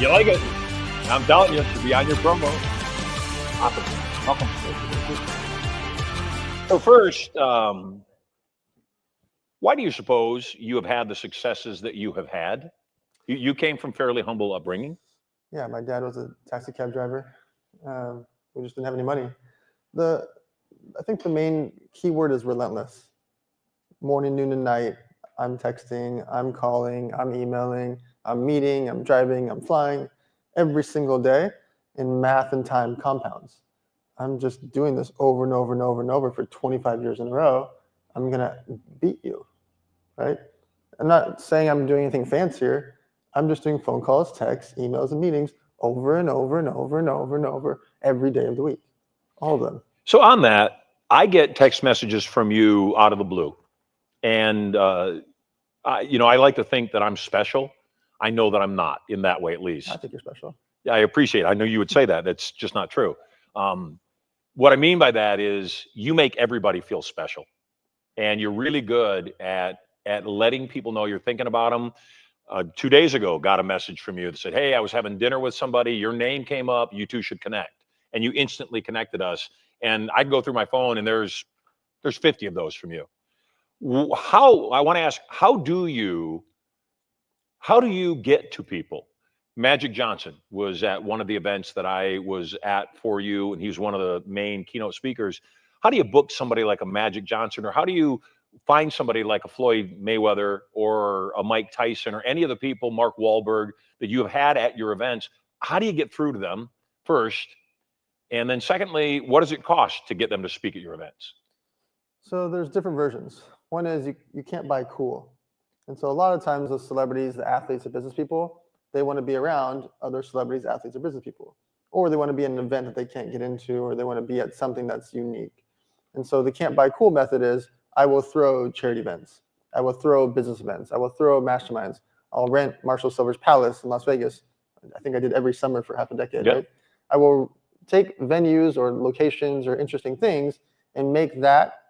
You like it? I'm telling you, to be on your promo. Awesome. Welcome. So first, why do you suppose you have had the successes that you have had? You came from fairly humble upbringing. Yeah, my dad was a taxi cab driver. We just didn't have any money. I think the main key word is relentless. Morning, noon, and night, I'm texting, I'm calling, I'm emailing, I'm meeting, I'm driving, I'm flying every single day, and math and time compounds. I'm just doing this over and over and over and over for 25 years in a row. I'm going to beat you, right? I'm not saying I'm doing anything fancier. I'm just doing phone calls, texts, emails, and meetings over and over and over and over and over every day of the week, all of them. So on that, I get text messages from you out of the blue. And, I like to think that I'm special. I know that I'm not in that way, at least. I think you're special. Yeah, I appreciate it. I know you would say that. That's just not true. What I mean by that is you make everybody feel special. And you're really good at letting people know you're thinking about them. 2 days ago, got a message from you that said, hey, I was having dinner with somebody. Your name came up. You two should connect. And you instantly connected us. And I go through my phone and there's 50 of those from you. I want to ask, how do you get to people? Magic Johnson was at one of the events that I was at for you, and he was one of the main keynote speakers. How do you book somebody like a Magic Johnson, or how do you find somebody like a Floyd Mayweather or a Mike Tyson or any of the people, Mark Wahlberg, that you have had at your events? How do you get through to them first? And then secondly, what does it cost to get them to speak at your events? So there's different versions. One is you can't buy cool. And so a lot of times the celebrities, the athletes, the business people, they want to be around other celebrities, athletes, or business people. Or they want to be at an event that they can't get into, or they want to be at something that's unique. And so the can't buy cool method is I will throw charity events. I will throw business events. I will throw masterminds. I'll rent Marshall Sylver's Palace in Las Vegas. I think I did every summer for half a decade, Yep. right? I will take venues or locations or interesting things and make that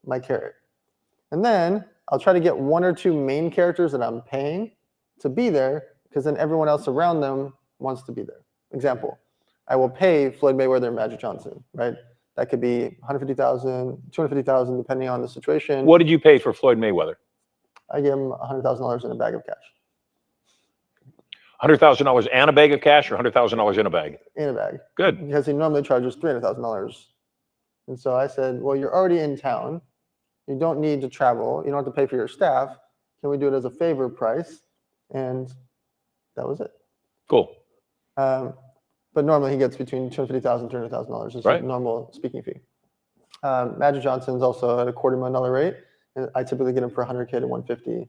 my carrot. And then I'll try to get one or two main characters that I'm paying to be there, because then everyone else around them wants to be there. Example, I will pay Floyd Mayweather and Magic Johnson, right? That could be $150,000, $250,000, depending on the situation. What did you pay for Floyd Mayweather? I give him $100,000 in a bag of cash. $100,000 and a bag of cash, or $100,000 in a bag? In a bag. Good. Because he normally charges $300,000. And so I said, well, you're already in town. You don't need to travel. You don't have to pay for your staff. Can we do it as a favor price? And that was it. Cool. But normally he gets between $250,000 and $300,000 is right. a normal speaking fee. Magic Johnson's also at a $250,000 rate. And I typically get him for $100K to $150K.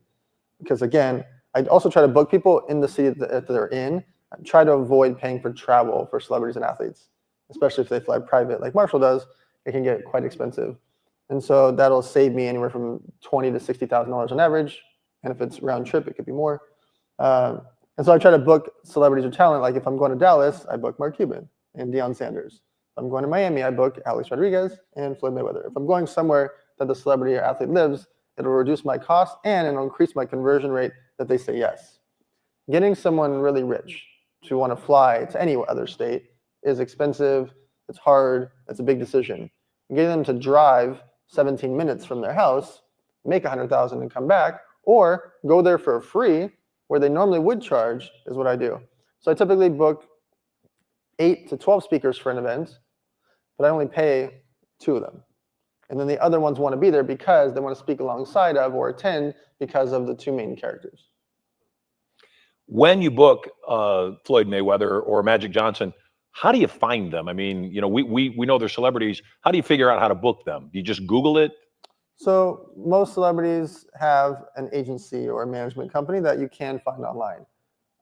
Because again, I also try to book people in the city that they're in. I try to avoid paying for travel for celebrities and athletes, especially if they fly private like Marshall does. It can get quite expensive. And so that'll save me anywhere from $20,000 to $60,000 on average. And if it's round trip, it could be more. And so I try to book celebrities or talent. Like if I'm going to Dallas, I book Mark Cuban and Deion Sanders. If I'm going to Miami, I book Alex Rodriguez and Floyd Mayweather. If I'm going somewhere that the celebrity or athlete lives, it'll reduce my cost and it'll increase my conversion rate that they say yes. Getting someone really rich to want to fly to any other state is expensive. It's hard. It's a big decision. Getting them to drive 17 minutes from their house, make $100,000 and come back, or go there for free where they normally would charge is what I do. So I typically book 8 to 12 speakers for an event, but I only pay 2 of them. And then the other ones want to be there because they want to speak alongside of or attend because of the 2 main characters. When you book Floyd Mayweather or Magic Johnson, how do you find them? I mean, we know they're celebrities. How do you figure out how to book them? Do you just Google it? So most celebrities have an agency or a management company that you can find online.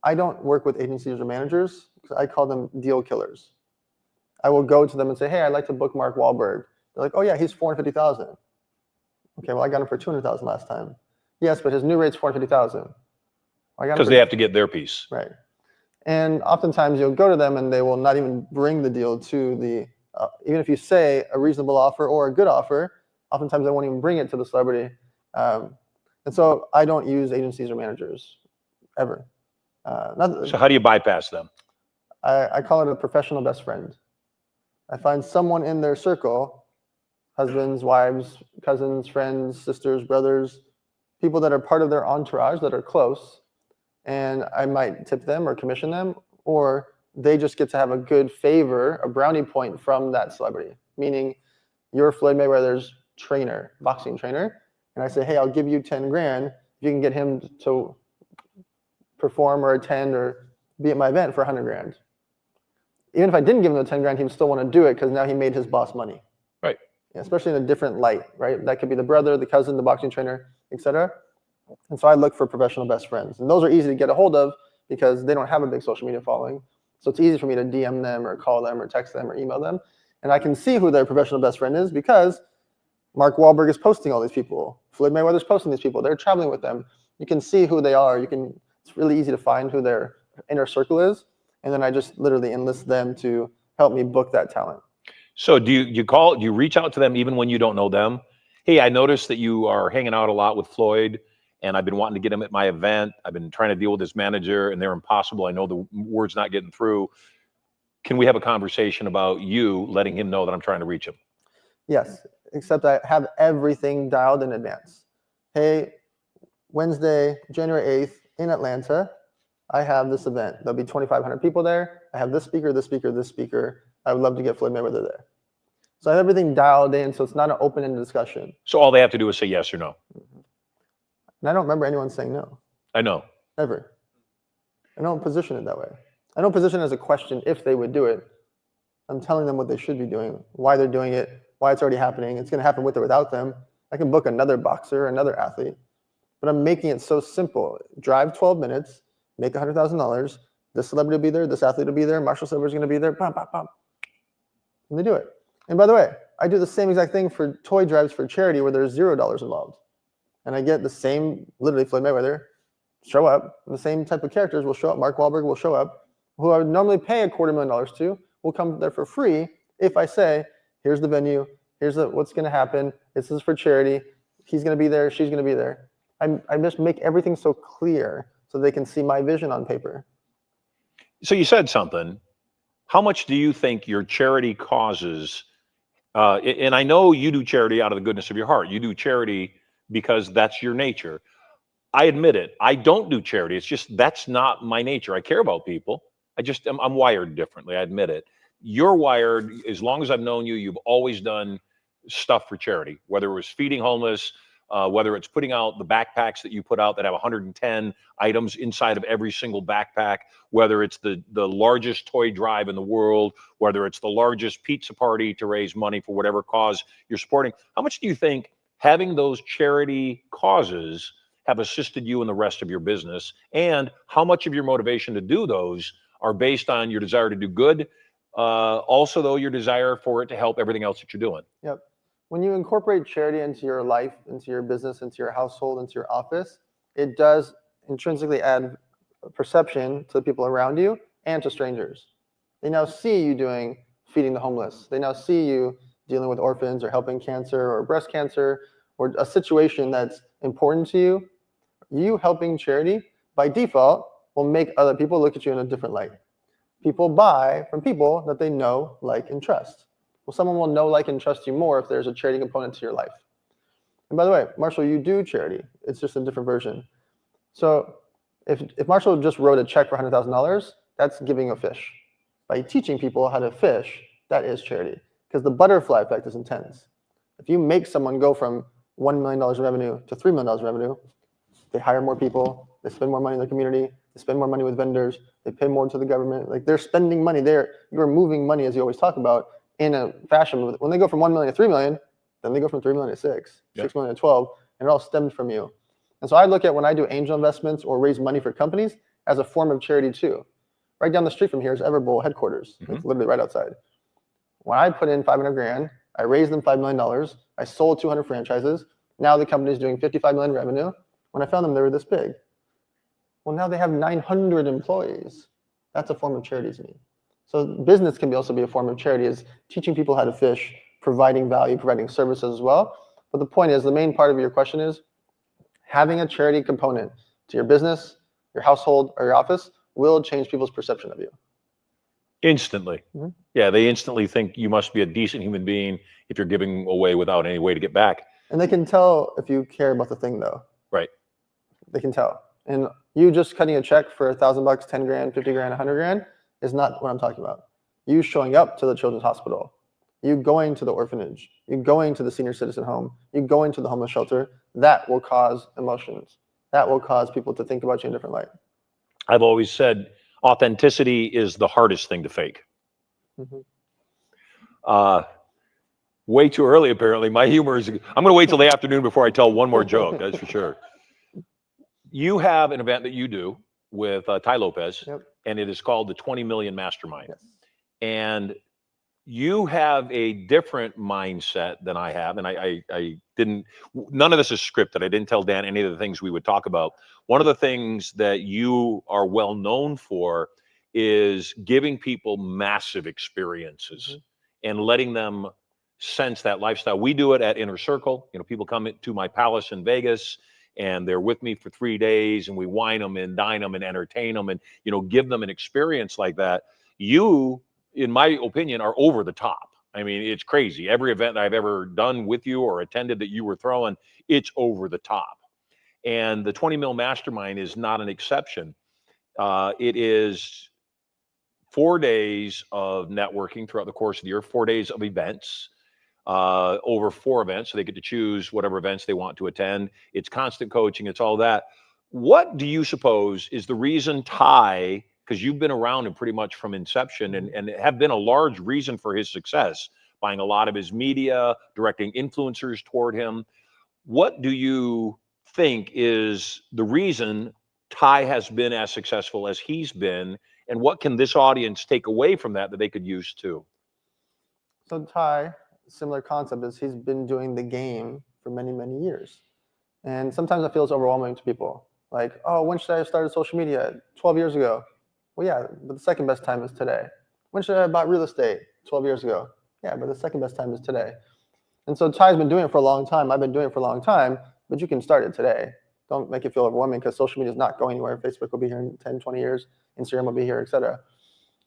I don't work with agencies or managers because I call them deal killers. I will go to them and say, hey, I'd like to book Mark Wahlberg. They're like, oh yeah, he's $450,000. Okay, well I got him for $200,000 last time. Yes, but his new rate's $450,000. Because they have to get their piece. Right. And oftentimes you'll go to them and they will not even bring the deal to the, even if you say a reasonable offer or a good offer, oftentimes they won't even bring it to the celebrity. And so I don't use agencies or managers ever. So how do you bypass them? I call it a professional best friend. I find someone in their circle, husbands, wives, cousins, friends, sisters, brothers, people that are part of their entourage that are close, and I might tip them or commission them, or they just get to have a good favor, a brownie point from that celebrity. Meaning, you're Floyd Mayweather's trainer, boxing trainer, and I say, hey, I'll give you 10 grand if you can get him to perform or attend or be at my event for 100 grand. Even if I didn't give him the 10 grand, he would still want to do it because now he made his boss money. Right. Yeah, especially in a different light, right? That could be the brother, the cousin, the boxing trainer, etc. And so I look for professional best friends. And those are easy to get a hold of because they don't have a big social media following. So it's easy for me to DM them or call them or text them or email them. And I can see who their professional best friend is because Mark Wahlberg is posting all these people. Floyd Mayweather's posting these people. They're traveling with them. You can see who they are. It's really easy to find who their inner circle is. And then I just literally enlist them to help me book that talent. So do you reach out to them even when you don't know them? Hey, I noticed that you are hanging out a lot with Floyd, and I've been wanting to get him at my event. I've been trying to deal with his manager, and they're impossible. I know the word's not getting through. Can we have a conversation about you letting him know that I'm trying to reach him? Yes, except I have everything dialed in advance. Hey, Wednesday, January 8th in Atlanta, I have this event. There'll be 2,500 people there. I have this speaker, this speaker, this speaker. I would love to get Floyd Mayweather there. So I have everything dialed in, so it's not an open-ended discussion. So all they have to do is say yes or no. And I don't remember anyone saying no. I know. Ever. I don't position it that way. I don't position it as a question if they would do it. I'm telling them what they should be doing, why they're doing it, why it's already happening. It's going to happen with or without them. I can book another boxer, another athlete, but I'm making it so simple. Drive 12 minutes, make $100,000. This celebrity will be there. This athlete will be there. Marshall Sylver is going to be there. Pop, pop, pop. And they do it. And by the way, I do the same exact thing for toy drives for charity where there's $0 involved. And I get the same, literally Floyd Mayweather, show up. The same type of characters will show up. Mark Wahlberg will show up. Who I would normally pay $250,000 to will come there for free if I say, here's the venue. Here's what's going to happen. This is for charity. He's going to be there. She's going to be there. I just make everything so clear so they can see my vision on paper. So you said something. How much do you think your charity causes? And I know you do charity out of the goodness of your heart. You do charity because that's your nature. I admit it. I don't do charity. It's just that's not my nature. I care about people. I'm wired differently. I admit it. You're wired, as long as I've known you, you've always done stuff for charity, whether it was feeding homeless, whether it's putting out the backpacks that you put out that have 110 items inside of every single backpack, whether it's the largest toy drive in the world, whether it's the largest pizza party to raise money for whatever cause you're supporting. How much do you think having those charity causes have assisted you in the rest of your business? And how much of your motivation to do those are based on your desire to do good, also though your desire for it to help everything else that you're doing? Yep. When you incorporate charity into your life, into your business, into your household, into your office, it does intrinsically add perception to the people around you and to strangers. They now see you doing feeding the homeless. They now see you dealing with orphans or helping cancer or breast cancer or a situation that's important to you. You helping charity by default will make other people look at you in a different light. People buy from people that they know, like, and trust. Well, someone will know, like, and trust you more if there's a charity component to your life. And by the way, Marshall, you do charity. It's just a different version. So if Marshall just wrote a check for $100,000, that's giving a fish. By teaching people how to fish, that is charity. Because the butterfly effect is intense. If you make someone go from $1 million in revenue to $3 million in revenue, they hire more people, they spend more money in their community, they spend more money with vendors, they pay more to the government. Like, they're spending money there. You're moving money, as you always talk about, in a fashion. When they go from 1 million to 3 million, then they go from 3 million to 6, Yep. 6 million to 12, and it all stemmed from you. And so I look at when I do angel investments or raise money for companies as a form of charity too. Right down the street from here is Everbowl headquarters. It's literally right outside. When I put in 500 grand, I raised them $5 million. I sold 200 franchises. Now the company is doing 55 million revenue. When I found them, they were this big. Well, now they have 900 employees. That's a form of charity to me. So business can also be a form of charity, is teaching people how to fish, providing value, providing services as well. But the point is, the main part of your question is having a charity component to your business, your household, or your office will change people's perception of you. Instantly. Mhm. Yeah, they instantly think you must be a decent human being if you're giving away without any way to get back. And they can tell if you care about the thing, though. Right. They can tell. And you just cutting a check for $1,000, 10 grand, 50 grand, 100 grand is not what I'm talking about. You showing up to the children's hospital, you going to the orphanage, you going to the senior citizen home, you going to the homeless shelter, that will cause emotions. That will cause people to think about you in a different light. I've always said authenticity is the hardest thing to fake. Mhm. Way too early, apparently. My humor is, I'm going to wait till the afternoon before I tell one more joke, that's for sure. You have an event that you do with Ty Lopez, Yep. and it is called the 20 Million Mastermind. Yes. And you have a different mindset than I have. And I didn't, none of this is scripted. I didn't tell Dan any of the things we would talk about. One of the things that you are well known for is giving people massive experiences and letting them sense that lifestyle. We do it at Inner Circle. You know, people come to my palace in Vegas and they're with me for 3 days, and we wine them and dine them and entertain them and, you know, give them an experience like that. You, in my opinion, are over the top. I mean, it's crazy. Every event I've ever done with you or attended that you were throwing, it's over the top. And the 20 Mil Mastermind is not an exception. It is 4 days of networking throughout the course of the year, 4 days of events, over 4 events. So they get to choose whatever events they want to attend. It's constant coaching. It's all that. What do you suppose is the reason Ty, because you've been around him pretty much from inception and have been a large reason for his success, buying a lot of his media, directing influencers toward him. What do you think is the reason Ty has been as successful as he's been? And what can this audience take away from that they could use too? So Ty, similar concept is he's been doing the game for many, many years. And sometimes it feels overwhelming to people. Like, oh, when should I have started social media? 12 years ago. Well, yeah, but the second best time is today. When should I have bought real estate? 12 years ago. Yeah, but the second best time is today. And so Ty's been doing it for a long time. I've been doing it for a long time, but you can start it today. Don't make it feel overwhelming because social media is not going anywhere. Facebook will be here in 10, 20 years. Instagram will be here, etc.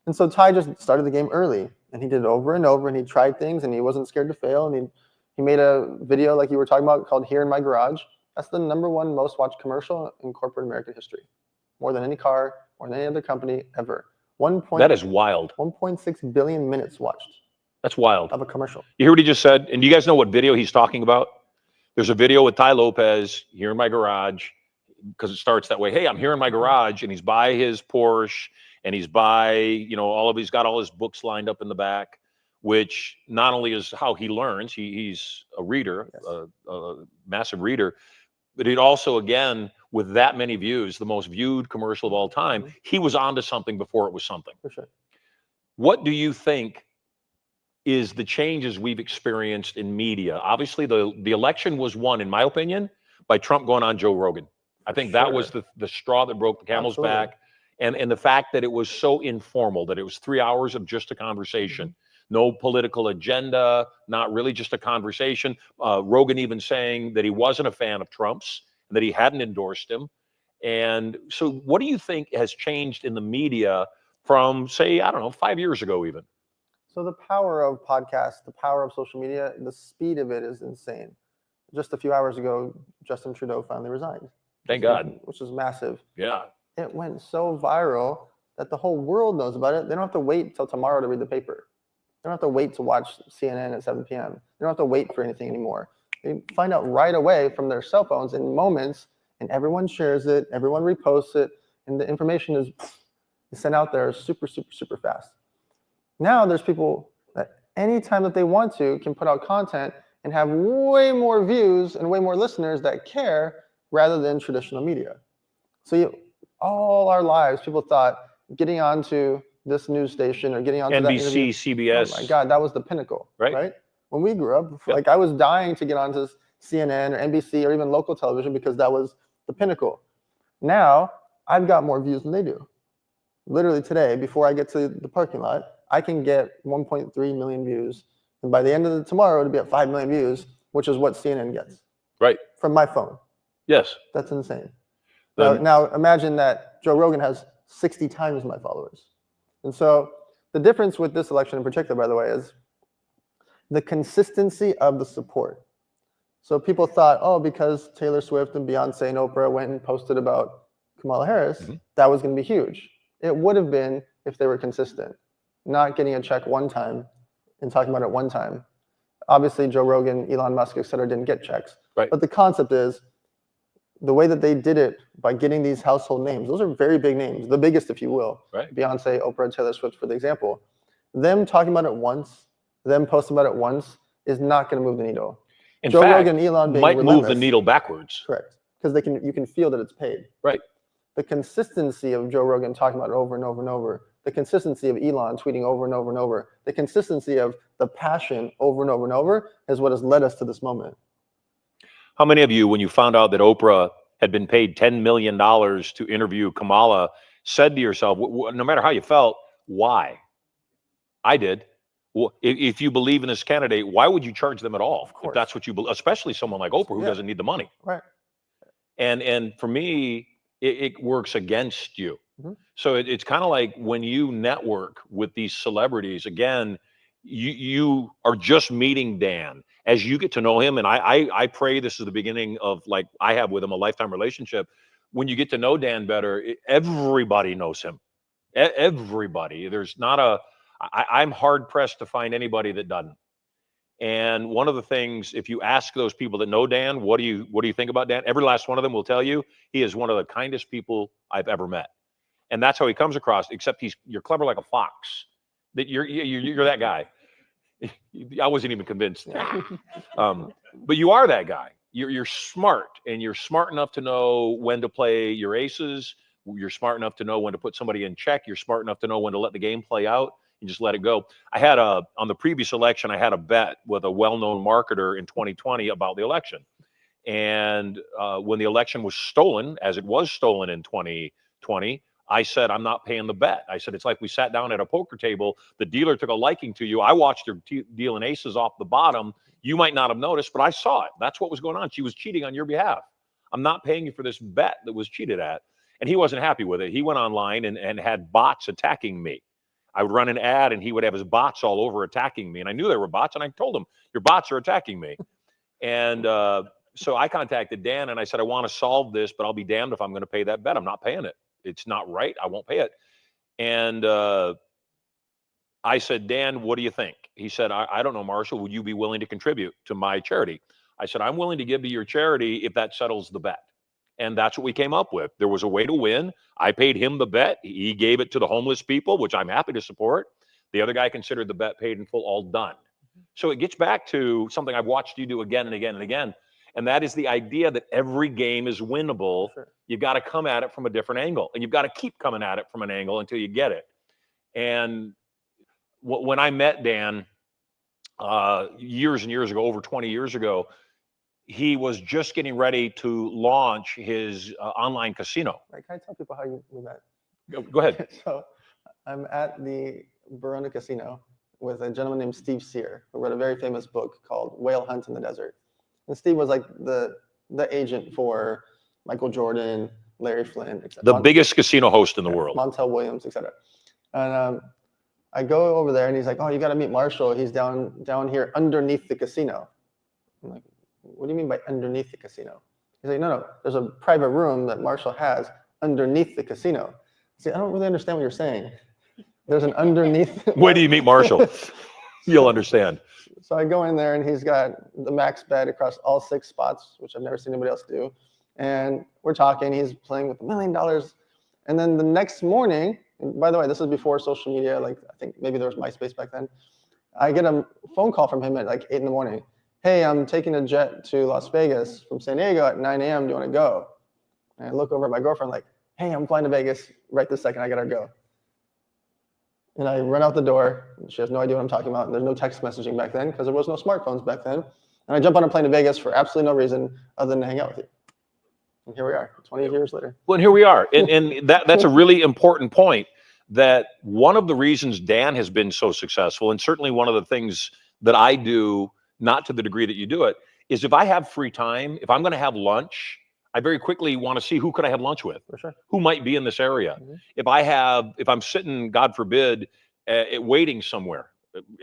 And so Ty just started the game early, and he did it over and over, and he tried things, and he wasn't scared to fail. And he made a video like you were talking about called Here in My Garage. That's the #1 most watched commercial in corporate American history. More than any car, more than any other company ever. That is wild. 1.6 billion minutes watched. That's wild. Of a commercial. You hear what he just said? And do you guys know what video he's talking about? There's a video with Ty Lopez, Here in My Garage, because it starts that way. Hey, I'm here in my garage, and he's by his Porsche, and he's by, you know, he's got all his books lined up in the back, which not only is how he learns, he's a reader, yes. a massive reader, but it also, again, with that many views, the most viewed commercial of all time, he was onto something before it was something. For sure. What do you think is the changes we've experienced in media? Obviously, the election was won, in my opinion, by Trump going on Joe Rogan. I think that was the straw that broke the camel's back. And the fact that it was so informal, that it was 3 hours of just a conversation, no political agenda, not really just a conversation. Rogan even saying that he wasn't a fan of Trump's and that he hadn't endorsed him. And so what do you think has changed in the media from, say, I don't know, 5 years ago even? So the power of podcasts, the power of social media, the speed of it is insane. Just a few hours ago, Justin Trudeau finally resigned. Thank God. Which is massive. Yeah. It went so viral that the whole world knows about it. They don't have to wait until tomorrow to read the paper. They don't have to wait to watch CNN at 7 p.m. They don't have to wait for anything anymore. They find out right away from their cell phones in moments, and everyone shares it, everyone reposts it, and the information is sent out there super, super, super fast. Now there's people that anytime that they want to can put out content and have way more views and way more listeners that care rather than traditional media. So all our lives, people thought getting onto this news station or getting onto NBC, CBS. Oh my God, that was the pinnacle, right? When we grew up, like I was dying to get onto CNN or NBC or even local television because that was the pinnacle. Now I've got more views than they do. Literally today, before I get to the parking lot, I can get 1.3 million views. And by the end of tomorrow, it'll be at 5 million views, which is what CNN gets. Right. From my phone. Yes. That's insane. Now imagine that Joe Rogan has 60 times my followers. And so the difference with this election in particular, by the way, is the consistency of the support. So people thought, oh, because Taylor Swift and Beyonce and Oprah went and posted about Kamala Harris, that was going to be huge. It would have been if they were consistent, not getting a check one time and talking about it one time. Obviously, Joe Rogan, Elon Musk, et cetera, didn't get checks. Right. But the concept is the way that they did it by getting these household names. Those are very big names, the biggest, if you will. Right. Beyonce, Oprah, Taylor Swift, for the example. Them talking about it once, them posting about it once, is not going to move the needle. In Joe fact, Rogan, Elon being might relentless, move the needle backwards. Correct, because you can feel that it's paid. Right. The consistency of Joe Rogan talking about it over and over and over, the consistency of Elon tweeting over and over and over, the consistency of the passion over and over and over is what has led us to this moment. How many of you, when you found out that Oprah had been paid $10 million to interview Kamala, said to yourself, no matter how you felt, why? I did. Well, if you believe in this candidate, why would you charge them at all? Of course. If that's what you believe, especially someone like Oprah who doesn't need the money. Right. And for me, it works against you. So it's kind of like when you network with these celebrities, again, you are just meeting Dan. As you get to know him, and I pray this is the beginning of, like I have with him, a lifetime relationship. When you get to know Dan better, everybody knows him. Everybody. There's not a, I'm hard pressed to find anybody that doesn't. And one of the things, if you ask those people that know Dan, what do you think about Dan? Every last one of them will tell you he is one of the kindest people I've ever met. And that's how he comes across, except you're clever like a fox. That you're that guy. I wasn't even convinced. But you are that guy. You're smart, and you're smart enough to know when to play your aces. You're smart enough to know when to put somebody in check. You're smart enough to know when to let the game play out and just let it go. I had on the previous election, I had a bet with a well-known marketer in 2020 about the election. And when the election was stolen, as it was stolen in 2020, I said, I'm not paying the bet. I said, it's like we sat down at a poker table. The dealer took a liking to you. I watched her dealing aces off the bottom. You might not have noticed, but I saw it. That's what was going on. She was cheating on your behalf. I'm not paying you for this bet that was cheated at. And he wasn't happy with it. He went online and had bots attacking me. I would run an ad and he would have his bots all over attacking me. And I knew there were bots, and I told him, your bots are attacking me. And so I contacted Dan and I said, I want to solve this, but I'll be damned if I'm going to pay that bet. I'm not paying it. It's not right. I won't pay it. And I said, Dan, what do you think? He said, I don't know, Marshall, would you be willing to contribute to my charity? I said, I'm willing to give to your charity if that settles the bet. And that's what we came up with. There was a way to win. I paid him the bet. He gave it to the homeless people, which I'm happy to support. The other guy considered the bet paid in full, all done. So it gets back to something I've watched you do again and again and again. And that is the idea that every game is winnable. Sure. You've got to come at it from a different angle, and you've got to keep coming at it from an angle until you get it. And when I met Dan years and years ago, over 20 years ago, he was just getting ready to launch his online casino. Right, can I tell people how we met? Go ahead. So I'm at the Verona Casino with a gentleman named Steve Sear, who wrote a very famous book called Whale Hunt in the Desert. And Steve was like the agent for Michael Jordan, Larry Flynn, etc. The biggest casino host in the world. Montel Williams, etc. And I go over there and he's like, oh, you got to meet Marshall. He's down here underneath the casino. I'm like, what do you mean by underneath the casino? He's like, no, there's a private room that Marshall has underneath the casino. I said, I don't really understand what you're saying. There's an underneath. Where do you meet Marshall? You'll understand. So I go in there and he's got the max bet across all 6 spots, which I've never seen anybody else do. And we're talking, he's playing with $1 million. And then the next morning, and by the way, this is before social media, like I think maybe there was MySpace back then. I get a phone call from him at like 8 in the morning. Hey, I'm taking a jet to Las Vegas from San Diego at 9 a.m. Do you want to go? And I look over at my girlfriend like, hey, I'm flying to Vegas right this second. I got to go. And I run out the door. She has no idea what I'm talking about. There's no text messaging back then because there was no smartphones back then. And I jump on a plane to Vegas for absolutely no reason other than to hang out with you. And here we are, 20 years later. Well, and here we are. And that's a really important point, that one of the reasons Dan has been so successful, and certainly one of the things that I do, not to the degree that you do it, is if I have free time, if I'm going to have lunch, I very quickly want to see who could I have lunch with, For sure. who might be in this area. If I'm sitting, God forbid, waiting somewhere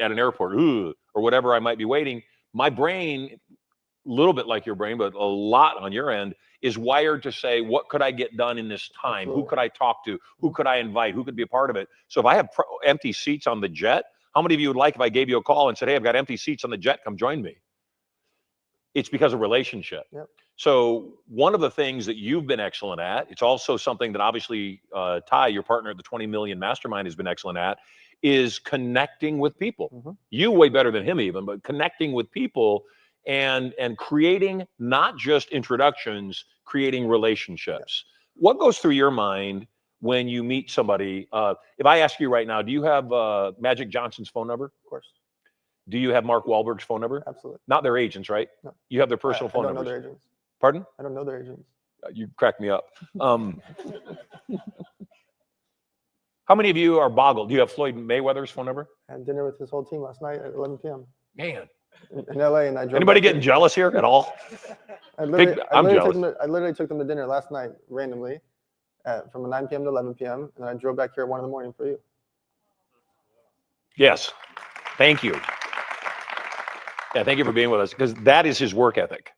at an airport, or whatever I might be waiting, my brain, a little bit like your brain, but a lot on your end, is wired to say, what could I get done in this time? Absolutely. Who could I talk to? Who could I invite? Who could be a part of it? So if I have empty seats on the jet, how many of you would like if I gave you a call and said, hey, I've got empty seats on the jet, come join me? It's because of relationship. Yep. So one of the things that you've been excellent at, it's also something that obviously Ty, your partner at the 20 Million Mastermind, has been excellent at, is connecting with people. You way better than him even, but connecting with people and creating not just introductions, creating relationships. What goes through your mind when you meet somebody? If I ask you right now, do you have Magic Johnson's phone number? Of course. Do you have Mark Wahlberg's phone number? Absolutely. Not their agents, right? No. You have their personal phone I don't numbers. know their agents. Pardon? I don't know their agents. You crack me up. How many of you are boggled? Do you have Floyd Mayweather's phone number? I had dinner with his whole team last night at 11 p.m. Man. in LA, and I drove. Anybody getting jealous here at all? I'm jealous. I literally took them to dinner last night randomly, from 9 p.m. to 11 p.m. and I drove back here at 1 in the morning for you. Yes. Thank you. Yeah, thank you for being with us, because that is his work ethic,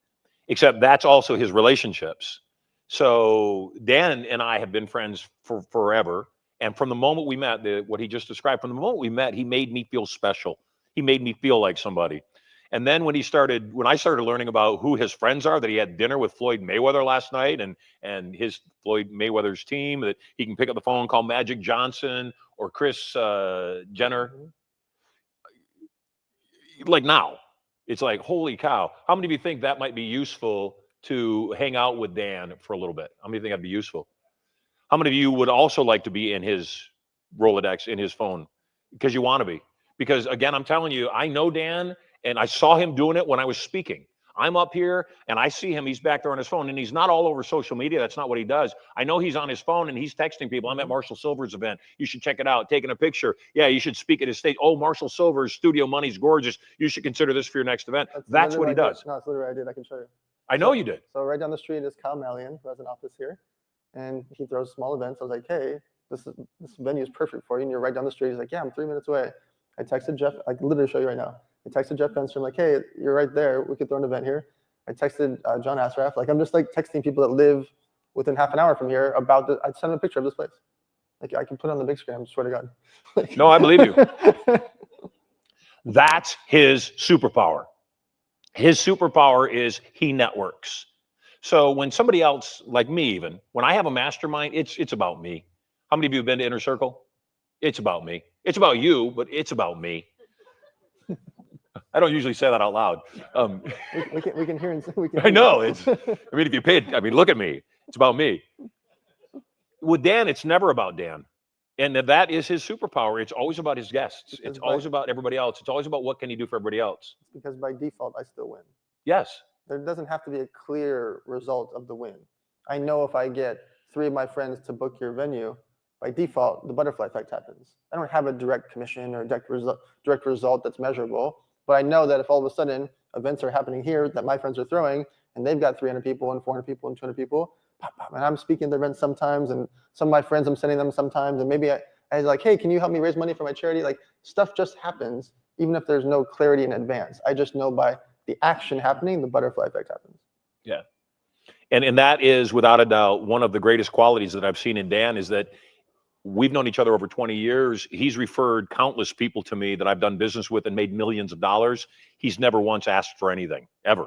except that's also his relationships. So Dan and I have been friends for forever. And from the moment we met, what he just described, from the moment we met, he made me feel special. He made me feel like somebody. And then when I started learning about who his friends are, that he had dinner with Floyd Mayweather last night and his Floyd Mayweather's team, that he can pick up the phone, call Magic Johnson or Chris Jenner. Like now, it's like, holy cow. How many of you think that might be useful to hang out with Dan for a little bit? How many think that'd be useful? How many of you would also like to be in his Rolodex, in his phone? Because you want to be. Because again, I'm telling you, I know Dan, and I saw him doing it when I was speaking. I'm up here and I see him, he's back there on his phone, and he's not all over social media. That's not what he does. I know he's on his phone and he's texting people. I'm at Marshall Sylver's event. You should check it out. Taking a picture. Yeah, you should speak at his stage. Oh, Marshall Sylver's studio money's gorgeous. You should consider this for your next event. That's what he does. No, that's literally what I did. I can show you. I know you did. So right down the street is Kyle Malian, who has an office here, and he throws small events. I was like, hey, this venue is perfect for you, and you're right down the street. He's like, yeah, I'm 3 minutes away. I texted Jeff. I can literally show you right now. I texted Jeff Fenster. I'm like, hey, you're right there. We could throw an event here. I texted John Asraf. Like, I'm just like texting people that live within half an hour from here about I sent him a picture of this place. Like, I can put it on the big screen. I swear to God. Like, no, I believe you. That's his superpower. His superpower is he networks. So when somebody else, like me even, when I have a mastermind, it's about me. How many of you have been to Inner Circle? It's about me. It's about you, but it's about me. I don't usually say that out loud. We can hear. I know. It's. I mean, if you paid, I mean, look at me. It's about me. With Dan, it's never about Dan, and that is his superpower. It's always about his guests. It's always about everybody else. It's always about what can he do for everybody else. Because by default, I still win. Yes. There doesn't have to be a clear result of the win. I know if I get 3 of my friends to book your venue, by default, the butterfly effect happens. I don't have a direct commission or direct result that's measurable, but I know that if all of a sudden events are happening here that my friends are throwing, and they've got 300 people and 400 people and 200 people, and I'm speaking at their events sometimes, and some of my friends I'm sending them sometimes, and maybe I was like, hey, can you help me raise money for my charity? Like, stuff just happens, even if there's no clarity in advance. I just know by the action happening, the butterfly effect happens. Yeah. And that is, without a doubt, one of the greatest qualities that I've seen in Dan is that we've known each other over 20 years. He's referred countless people to me that I've done business with and made millions of dollars. He's never once asked for anything, ever.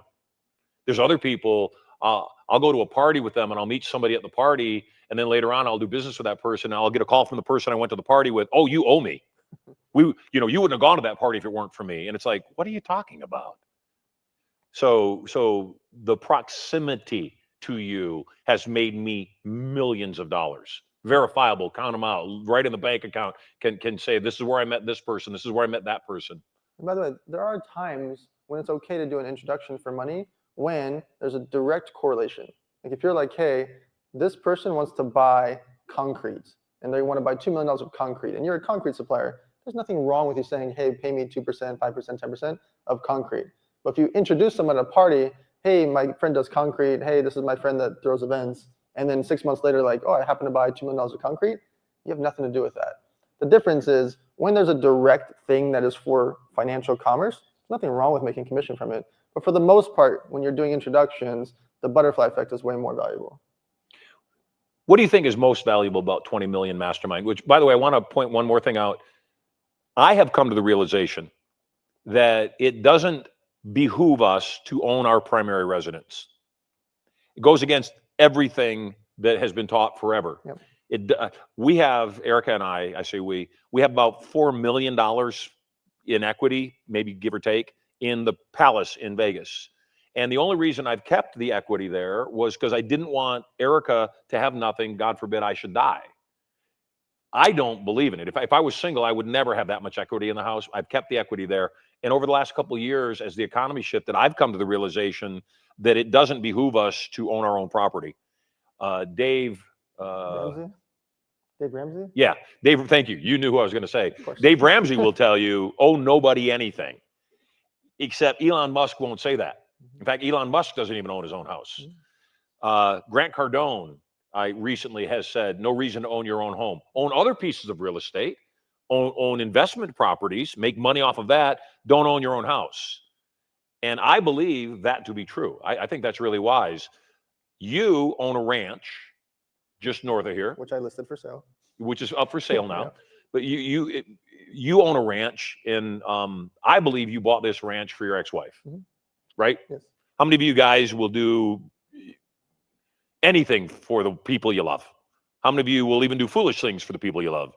There's other people, I'll go to a party with them and I'll meet somebody at the party, and then later on I'll do business with that person and I'll get a call from the person I went to the party with. Oh, you owe me. You wouldn't have gone to that party if it weren't for me. And it's like, what are you talking about? So the proximity to you has made me millions of dollars. Verifiable, count them out, right in the bank account, can say, this is where I met this person, this is where I met that person. And by the way, there are times when it's okay to do an introduction for money when there's a direct correlation. Like if you're like, hey, this person wants to buy concrete and they want to buy $2 million of concrete and you're a concrete supplier, there's nothing wrong with you saying, hey, pay me 2%, 5%, 10% of concrete. But if you introduce someone at a party, hey, my friend does concrete. Hey, this is my friend that throws events. And then 6 months later, like, oh, I happen to buy $2 million of concrete. You have nothing to do with that. The difference is when there's a direct thing that is for financial commerce, there's nothing wrong with making commission from it. But for the most part, when you're doing introductions, the butterfly effect is way more valuable. What do you think is most valuable about 20 million mastermind? Which, by the way, I want to point one more thing out. I have come to the realization that it doesn't behoove us to own our primary residence. It goes against everything that has been taught forever. Yep. We have, Erica and I say we have about $4 million in equity, maybe give or take, in the Palace in Vegas. And the only reason I've kept the equity there was because I didn't want Erica to have nothing. God forbid I should die. I don't believe in it. If I was single, I would never have that much equity in the house. I've kept the equity there. And over the last couple of years, as the economy shifted, I've come to the realization that it doesn't behoove us to own our own property. Dave Ramsey? Dave Ramsey? Yeah, Dave, thank you. You knew who I was going to say. Dave Ramsey will tell you, owe nobody anything. Except Elon Musk won't say that. In fact, Elon Musk doesn't even own his own house. Grant Cardone recently has said, no reason to own your own home. Own other pieces of real estate, own investment properties, make money off of that, don't own your own house. And I believe that to be true. I think that's really wise. You own a ranch just north of here. Which I listed for sale. Which is up for sale now. Yeah. But you own a ranch, and I believe you bought this ranch for your ex-wife, right? Yes. How many of you guys will do anything for the people you love? How many of you will even do foolish things for the people you love?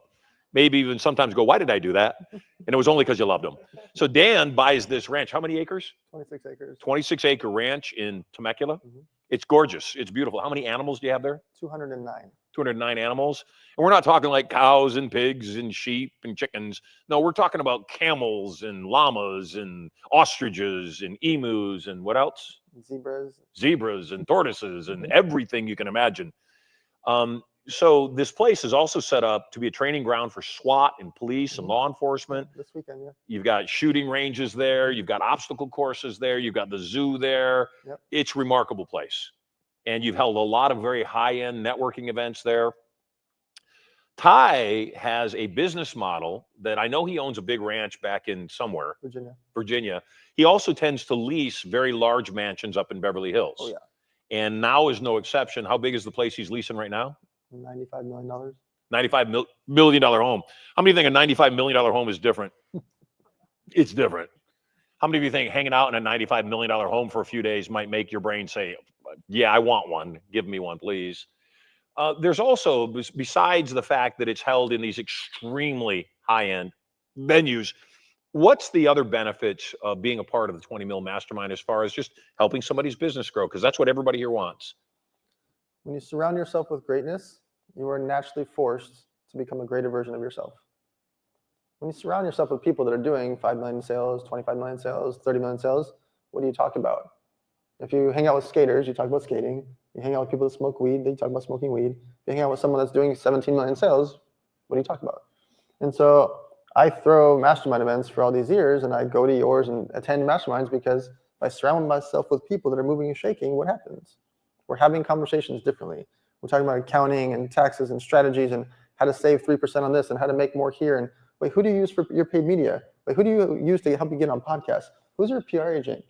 Maybe even sometimes go, why did I do that? And it was only because you loved them. So Dan buys this ranch. How many acres? 26 acres. 26-acre ranch in Temecula. It's gorgeous. It's beautiful. How many animals do you have there? 209. 209 animals. And we're not talking like cows and pigs and sheep and chickens. No, we're talking about camels and llamas and ostriches and emus and what else? Zebras and tortoises and everything you can imagine. So this place is also set up to be a training ground for SWAT and police and law enforcement. This weekend, yeah. You've got shooting ranges there. You've got obstacle courses there. You've got the zoo there. Yep. It's a remarkable place. And you've held a lot of very high-end networking events there. Ty has a business model that I know he owns a big ranch back in somewhere. Virginia. He also tends to lease very large mansions up in Beverly Hills. Oh, yeah. And now is no exception. How big is the place he's leasing right now? $95 million. $95 million home. How many think a $95 million home is different? It's different. How many of you think hanging out in a $95 million home for a few days might make your brain say, yeah, I want one. Give me one, please. There's also, besides the fact that it's held in these extremely high-end venues, what's the other benefits of being a part of the 20 Mil Mastermind as far as just helping somebody's business grow? Because that's what everybody here wants. When you surround yourself with greatness, you are naturally forced to become a greater version of yourself. When you surround yourself with people that are doing 5 million sales, 25 million sales, 30 million sales, what do you talk about? If you hang out with skaters, you talk about skating. You hang out with people that smoke weed, they talk about smoking weed. If you hang out with someone that's doing 17 million sales, what do you talk about? And so I throw mastermind events for all these years, and I go to yours and attend masterminds because if I surround myself with people that are moving and shaking, what happens? We're having conversations differently. We're talking about accounting and taxes and strategies and how to save 3% on this and how to make more here. And wait, who do you use for your paid media? Wait, who do you use to help you get on podcasts? Who's your PR agent?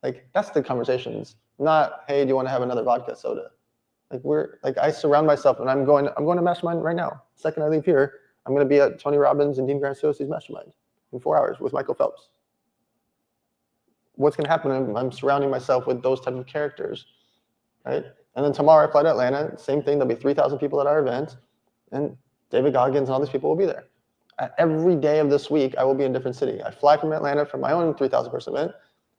Like, that's the conversations, not, hey, do you want to have another vodka soda? Like, I surround myself, and I'm going to mastermind right now. The second I leave here, I'm going to be at Tony Robbins and Dean Graziosi's mastermind in 4 hours with Michael Phelps. What's going to happen? I'm surrounding myself with those type of characters, right? And then tomorrow I fly to Atlanta, same thing. There'll be 3,000 people at our event, and David Goggins and all these people will be there. Every day of this week, I will be in a different city. I fly from Atlanta for my own 3,000 person event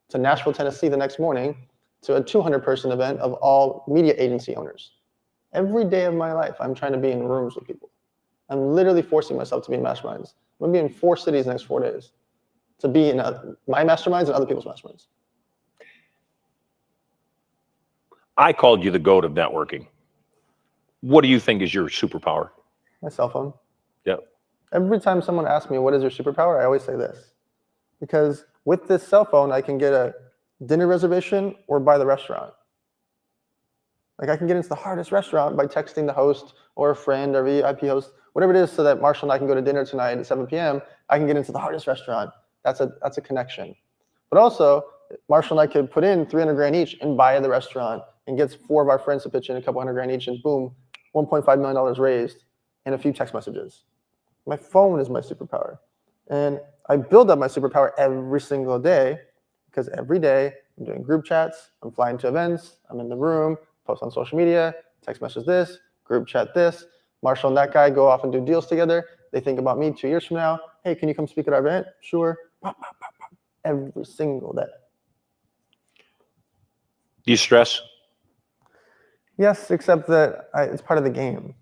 to Nashville, Tennessee the next morning to a 200-person event of all media agency owners. Every day of my life, I'm trying to be in rooms with people. I'm literally forcing myself to be in masterminds. I'm going to be in 4 cities the next 4 days to be in my masterminds and other people's masterminds. I called you the GOAT of networking. What do you think is your superpower? My cell phone. Yep. Every time someone asks me, what is your superpower? I always say this. Because with this cell phone, I can get a dinner reservation or by the restaurant. Like I can get into the hardest restaurant by texting the host or a friend or VIP host, whatever it is, so that Marshall and I can go to dinner tonight at 7 p.m. I can get into the hardest restaurant. That's a connection. But also, Marshall and I could put in 300 grand each and buy the restaurant and get 4 of our friends to pitch in a couple $100 grand each, and boom, $1.5 million raised and a few text messages. My phone is my superpower. And I build up my superpower every single day, because every day I'm doing group chats, I'm flying to events, I'm in the room, post on social media, text message this, group chat this. Marshall and that guy go off and do deals together. They think about me 2 years from now. Hey, can you come speak at our event? Sure. Pop, pop, pop, pop. Every single day. Do you stress? Yes, except that it's part of the game.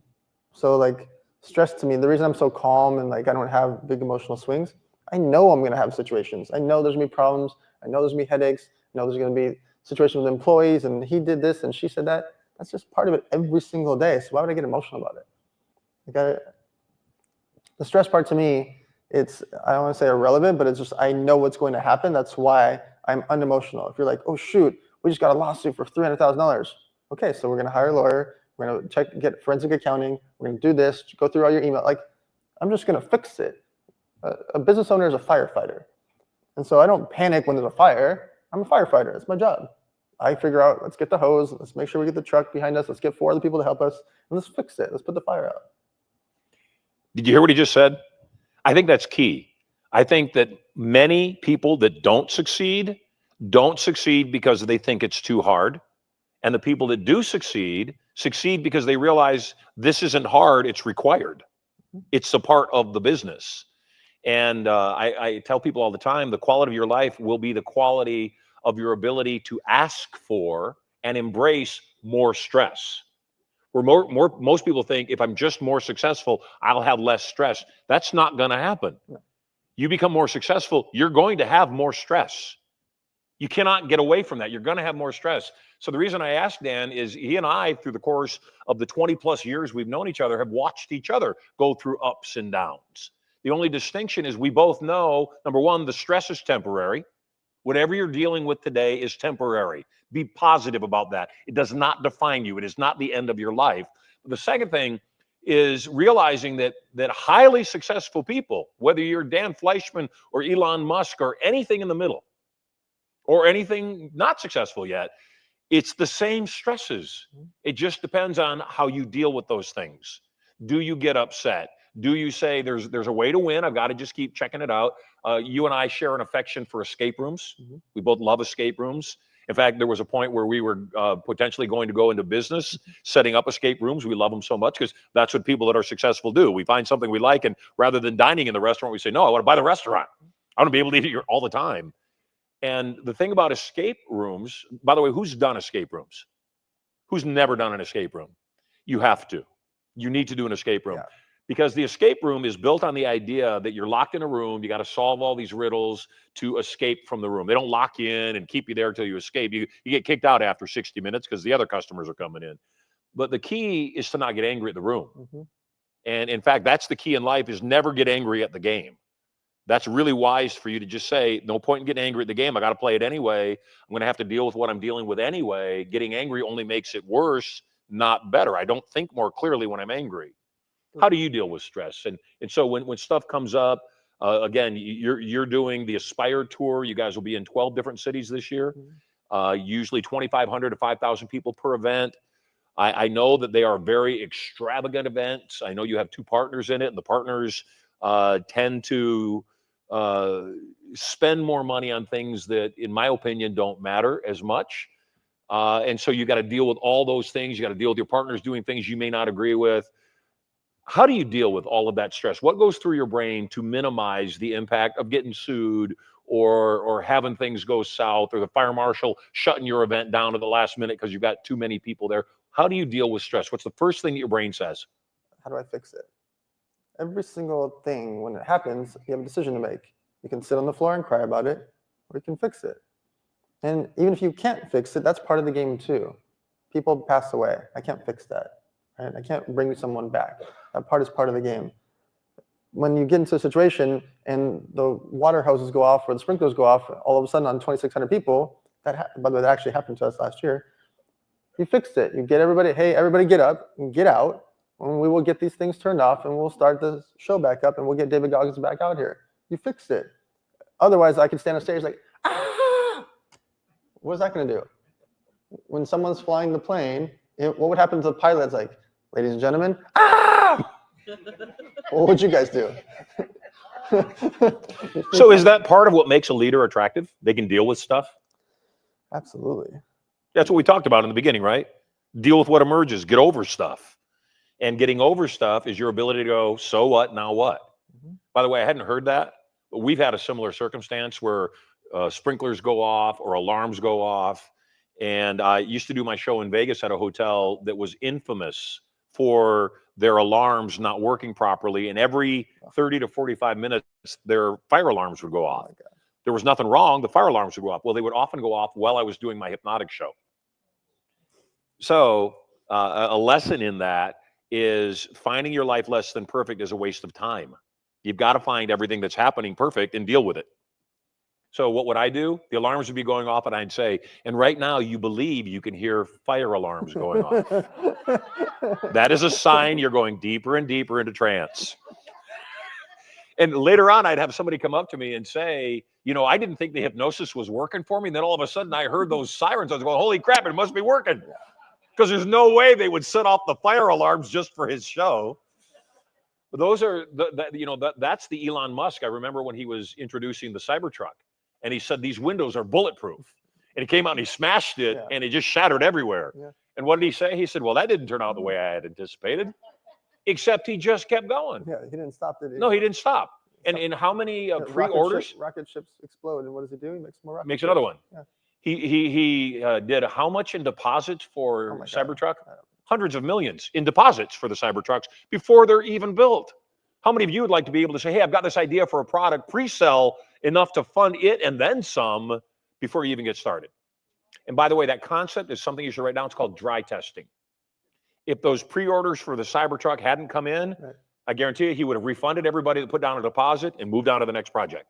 So like stress to me, the reason I'm so calm and like I don't have big emotional swings, I know I'm gonna have situations. I know there's gonna be problems. I know there's gonna be headaches. I know there's gonna be situations with employees and he did this and she said that. That's just part of it every single day. So why would I get emotional about it? Like the stress part to me, I don't want to say irrelevant, but it's just I know what's going to happen. That's why I'm unemotional. If you're like, oh shoot, we just got a lawsuit for $300,000. Okay, so we're gonna hire a lawyer. We're gonna get forensic accounting. We're gonna do this. Go through all your email. Like, I'm just gonna fix it. A business owner is a firefighter, and so I don't panic when there's a fire. I'm a firefighter. It's my job. I figure out. Let's get the hose. Let's make sure we get the truck behind us. Let's get 4 other people to help us, and let's fix it. Let's put the fire out. Did you hear what he just said? I think that's key. I think that many people that don't succeed because they think it's too hard. And the people that do succeed because they realize this isn't hard, it's required. It's a part of the business. And I tell people all the time, the quality of your life will be the quality of your ability to ask for and embrace more stress. Where most people think if I'm just more successful, I'll have less stress. That's not going to happen. No. You become more successful, you're going to have more stress. You cannot get away from that. You're going to have more stress. So the reason I asked Dan is he and I, through the course of the 20 plus years we've known each other, have watched each other go through ups and downs. The only distinction is we both know, number one, the stress is temporary. Whatever you're dealing with today is temporary. Be positive about that. It does not define you. It is not the end of your life. The second thing is realizing that highly successful people, whether you're Dan Fleyshman or Elon Musk or anything in the middle, or anything not successful yet, it's the same stresses. It just depends on how you deal with those things. Do you get upset? Do you say there's a way to win? I've got to just keep checking it out. You and I share an affection for escape rooms. Mm-hmm. We both love escape rooms. In fact, there was a point where we were potentially going to go into business setting up escape rooms. We love them so much because that's what people that are successful do. We find something we like, and rather than dining in the restaurant, we say, no, I want to buy the restaurant. I want to be able to eat here all the time. And the thing about escape rooms, by the way, who's done escape rooms? Who's never done an escape room? You have to. You need to do an escape room. Yeah. Because the escape room is built on the idea that you're locked in a room. You got to solve all these riddles to escape from the room. They don't lock you in and keep you there until you escape. You get kicked out after 60 minutes because the other customers are coming in. But the key is to not get angry at the room. Mm-hmm. And in fact, that's the key in life, is never get angry at the game. That's really wise for you to just say, no point in getting angry at the game. I got to play it anyway. I'm going to have to deal with what I'm dealing with anyway. Getting angry only makes it worse, not better. I don't think more clearly when I'm angry. How do you deal with stress? And so when stuff comes up, again, you're doing the Aspire Tour. You guys will be in 12 different cities this year, usually 2,500 to 5,000 people per event. I know that they are very extravagant events. I know you have 2 partners in it, and the partners tend to spend more money on things that, in my opinion, don't matter as much. And so you got to deal with all those things. You got to deal with your partners doing things you may not agree with. How do you deal with all of that stress? What goes through your brain to minimize the impact of getting sued or having things go south, or the fire marshal shutting your event down at the last minute because you've got too many people there? How do you deal with stress? What's the first thing that your brain says? How do I fix it? Every single thing, when it happens, you have a decision to make. You can sit on the floor and cry about it, or you can fix it. And even if you can't fix it, that's part of the game too. People pass away. I can't fix that. Right? I can't bring someone back. That part is part of the game. When you get into a situation and the water hoses go off or the sprinklers go off all of a sudden on 2,600 people, by the way, that actually happened to us last year. You fixed it. You get everybody, hey, everybody get up and get out, and we will get these things turned off, and we'll start the show back up, and we'll get David Goggins back out here. You fixed it. Otherwise, I could stand on stage like, ah! What is that going to do? When someone's flying the plane, what would happen to the pilot's like, ladies and gentlemen, ah! What would you guys do? So is that part of what makes a leader attractive? They can deal with stuff? Absolutely. That's what we talked about in the beginning, right? Deal with what emerges, get over stuff. And getting over stuff is your ability to go, so what, now what? Mm-hmm. By the way, I hadn't heard that, but we've had a similar circumstance where sprinklers go off or alarms go off. And I used to do my show in Vegas at a hotel that was infamous for their alarms not working properly. And every 30 to 45 minutes, their fire alarms would go off. Oh, there was nothing wrong. The fire alarms would go off. Well, they would often go off while I was doing my hypnotic show. So a lesson in that is finding your life less than perfect is a waste of time. You've got to find everything that's happening perfect and deal with it. So what would I do? The alarms would be going off and I'd say, and right now you believe you can hear fire alarms going off. That is a sign you're going deeper and deeper into trance. And later on, I'd have somebody come up to me and say, you know, I didn't think the hypnosis was working for me. And then all of a sudden I heard those sirens. I was going, holy crap, it must be working. Because there's no way they would set off the fire alarms just for his show. But those are, that's the Elon Musk. I remember when he was introducing the Cybertruck. And he said, these windows are bulletproof. And he came out and he smashed it, and it just shattered everywhere. Yeah. And what did he say? He said, well, that didn't turn out the way I had anticipated. Except he just kept going. Yeah, he didn't stop. No, he didn't stop. And how many pre-orders? Rocket ships explode, and what does he do? He makes more rockets. Makes another one. Yeah. He did how much in deposits for Cybertruck? Hundreds of millions in deposits for the Cybertrucks before they're even built. How many of you would like to be able to say, hey, I've got this idea for a product, pre-sell enough to fund it and then some before you even get started? And by the way, that concept is something you should write down. It's called dry testing. If those pre-orders for the Cybertruck hadn't come in, I guarantee you he would have refunded everybody that put down a deposit and moved on to the next project.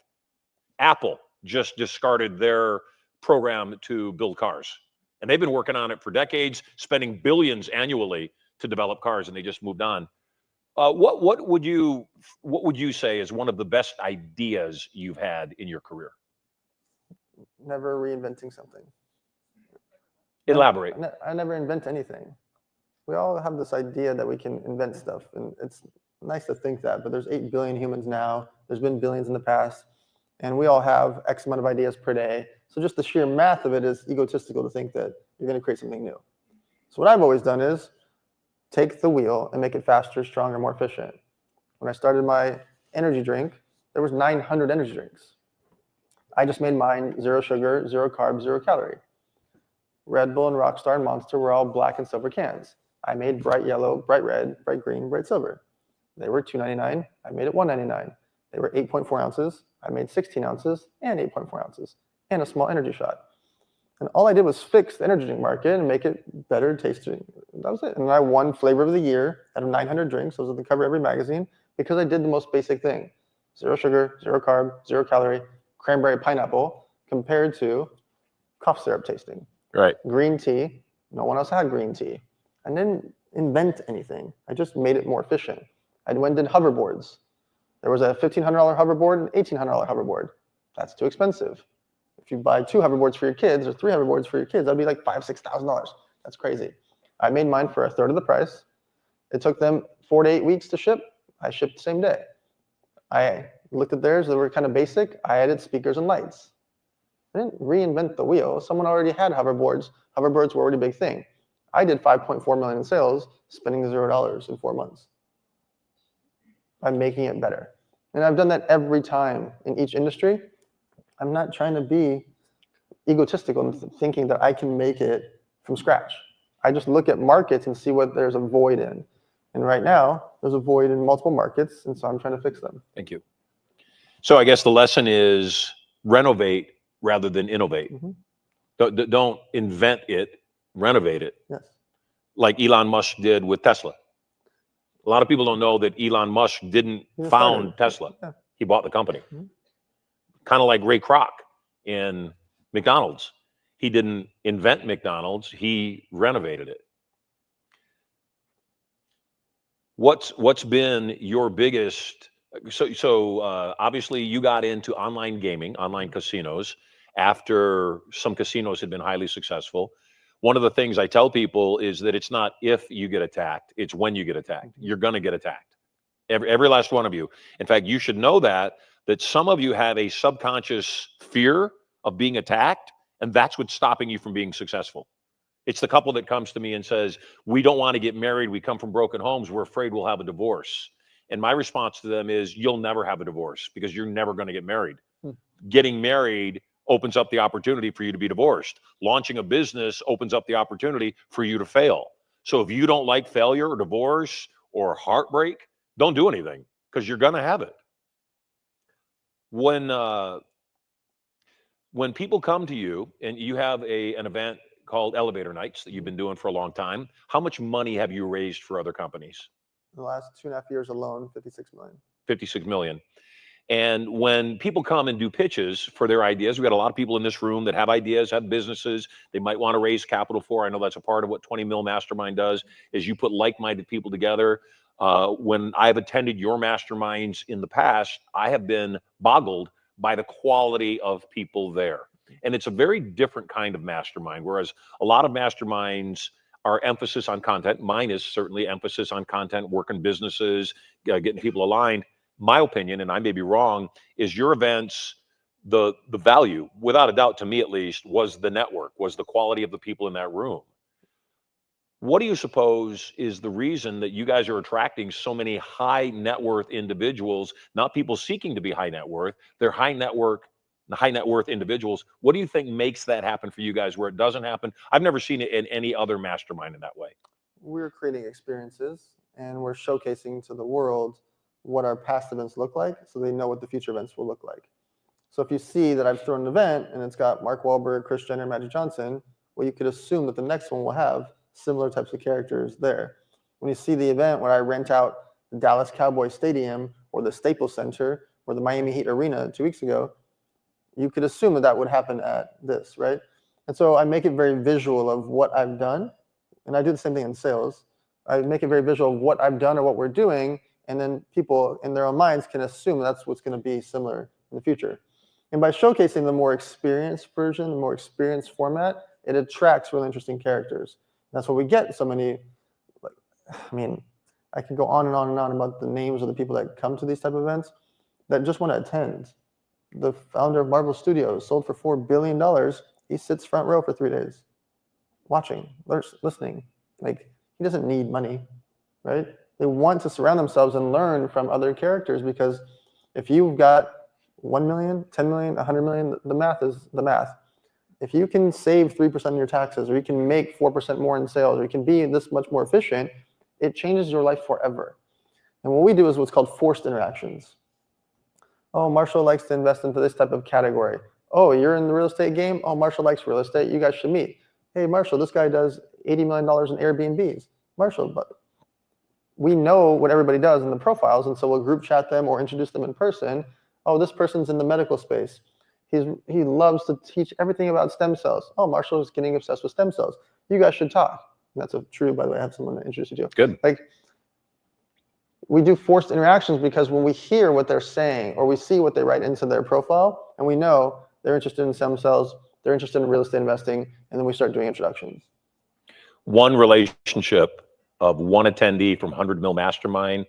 Apple just discarded their program to build cars. And they've been working on it for decades, spending billions annually to develop cars, and they just moved on. What would you say is one of the best ideas you've had in your career? Never reinventing something. Elaborate. I never invent anything. We all have this idea that we can invent stuff, and it's nice to think that, but there's 8 billion humans now. There's been billions in the past, and we all have X amount of ideas per day. So just the sheer math of it is egotistical to think that you're going to create something new. So what I've always done is take the wheel and make it faster, stronger, more efficient. When I started my energy drink, there was 900 energy drinks. I just made mine 0 sugar, 0 carbs, 0 calorie. Red Bull and Rockstar and Monster were all black and silver cans. I made bright yellow, bright red, bright green, bright silver. They were $2.99. I made it $1.99. They were 8.4 ounces. I made 16 ounces and 8.4 ounces and a small energy shot. And all I did was fix the energy drink market and make it better tasting. That was it. And I won Flavor of the Year out of 900 drinks. Those are the cover of every magazine because I did the most basic thing. 0 sugar, 0 carb, 0 calorie, cranberry pineapple compared to cough syrup tasting. Right. Green tea. No one else had green tea. I didn't invent anything. I just made it more efficient. I went and did hoverboards. There was a $1,500 hoverboard and $1,800 hoverboard. That's too expensive. If you buy 2 hoverboards for your kids or 3 hoverboards for your kids, that'd be like $5,000, $6,000. That's crazy. I made mine for 1/3 of the price. It took them 4 to 8 weeks to ship. I shipped the same day. I looked at theirs. They were kind of basic. I added speakers and lights. I didn't reinvent the wheel. Someone already had hoverboards. Hoverboards were already a big thing. I did 5.4 million in sales, spending $0 in 4 months. I'm making it better. And I've done that every time in each industry. I'm not trying to be egotistical and thinking that I can make it from scratch. I just look at markets and see what there's a void in. And right now, there's a void in multiple markets, and so I'm trying to fix them. Thank you. So I guess the lesson is renovate rather than innovate. Mm-hmm. Don't invent it, renovate it. Yes. Like Elon Musk did with Tesla. A lot of people don't know that Elon Musk didn't found Tesla. Yeah. He bought the company. Mm-hmm. Kind of like Ray Kroc in McDonald's. He didn't invent McDonald's, he renovated it. What's been your biggest, so obviously you got into online gaming, online casinos, after some casinos had been highly successful. One of the things I tell people is that it's not if you get attacked, it's when you get attacked. You're going to get attacked. Every last one of you. In fact, you should know that some of you have a subconscious fear of being attacked, and that's what's stopping you from being successful. It's the couple that comes to me and says, we don't want to get married. We come from broken homes. We're afraid we'll have a divorce. And my response to them is, you'll never have a divorce because you're never going to get married. Getting married opens up the opportunity for you to be divorced. Launching a business opens up the opportunity for you to fail. So if you don't like failure or divorce or heartbreak, don't do anything because you're going to have it. When people come to you and you have an event called Elevator Nights that you've been doing for a long time, how much money have you raised for other companies? In the last 2.5 years alone, 56 million. 56 million. And when people come and do pitches for their ideas, we got a lot of people in this room that have ideas, have businesses they might want to raise capital for. I know that's a part of what 20 Mil Mastermind does, is you put like-minded people together. When I've attended your masterminds in the past, I have been boggled by the quality of people there. And it's a very different kind of mastermind, whereas a lot of masterminds are emphasis on content. Mine is certainly emphasis on content, working businesses, getting people aligned. My opinion, and I may be wrong, is your events, the value, without a doubt, to me at least, was the network, was the quality of the people in that room. What do you suppose is the reason that you guys are attracting so many high net worth individuals, not people seeking to be high net worth, they're high net worth individuals? What do you think makes that happen for you guys where it doesn't happen? I've never seen it in any other mastermind in that way. We're creating experiences and we're showcasing to the world what our past events look like so they know what the future events will look like. So if you see that I've thrown an event and it's got Mark Wahlberg, Kris Jenner, Magic Johnson, well, you could assume that the next one will have similar types of characters there. When you see the event where I rent out the Dallas Cowboys Stadium or the Staples Center or the Miami Heat Arena 2 weeks ago, you could assume that that would happen at this, right? And so I make it very visual of what I've done, and I do the same thing in sales. I make it very visual of what I've done or what we're doing, and then people in their own minds can assume that's what's going to be similar in the future. And by showcasing the more experienced version, the more experienced format, it attracts really interesting characters. That's what we get so many, I mean, I can go on and on and on about the names of the people that come to these type of events that just want to attend. The founder of Marvel Studios sold for $4 billion. He sits front row for 3 days, watching, listening. Like, he doesn't need money, right? They want to surround themselves and learn from other characters, because if you've got 1 million, 10 million, 100 million, the math is the math. If you can save 3% of your taxes, or you can make 4% more in sales, or you can be this much more efficient, it changes your life forever. And what we do is what's called forced interactions. Oh, Marshall likes to invest into this type of category. Oh, you're in the real estate game? Oh, Marshall likes real estate. You guys should meet. Hey, Marshall, this guy does $80 million in Airbnbs. Marshall, but we know what everybody does in the profiles, and so we'll group chat them or introduce them in person. Oh, this person's in the medical space. He loves to teach everything about stem cells. Oh, Marshall is getting obsessed with stem cells. You guys should talk. And that's true, by the way. I have someone to introduce you to. Good. Like, we do forced interactions because when we hear what they're saying or we see what they write into their profile, and we know they're interested in stem cells, they're interested in real estate investing, and then we start doing introductions. One relationship of one attendee from 100 Mil Mastermind,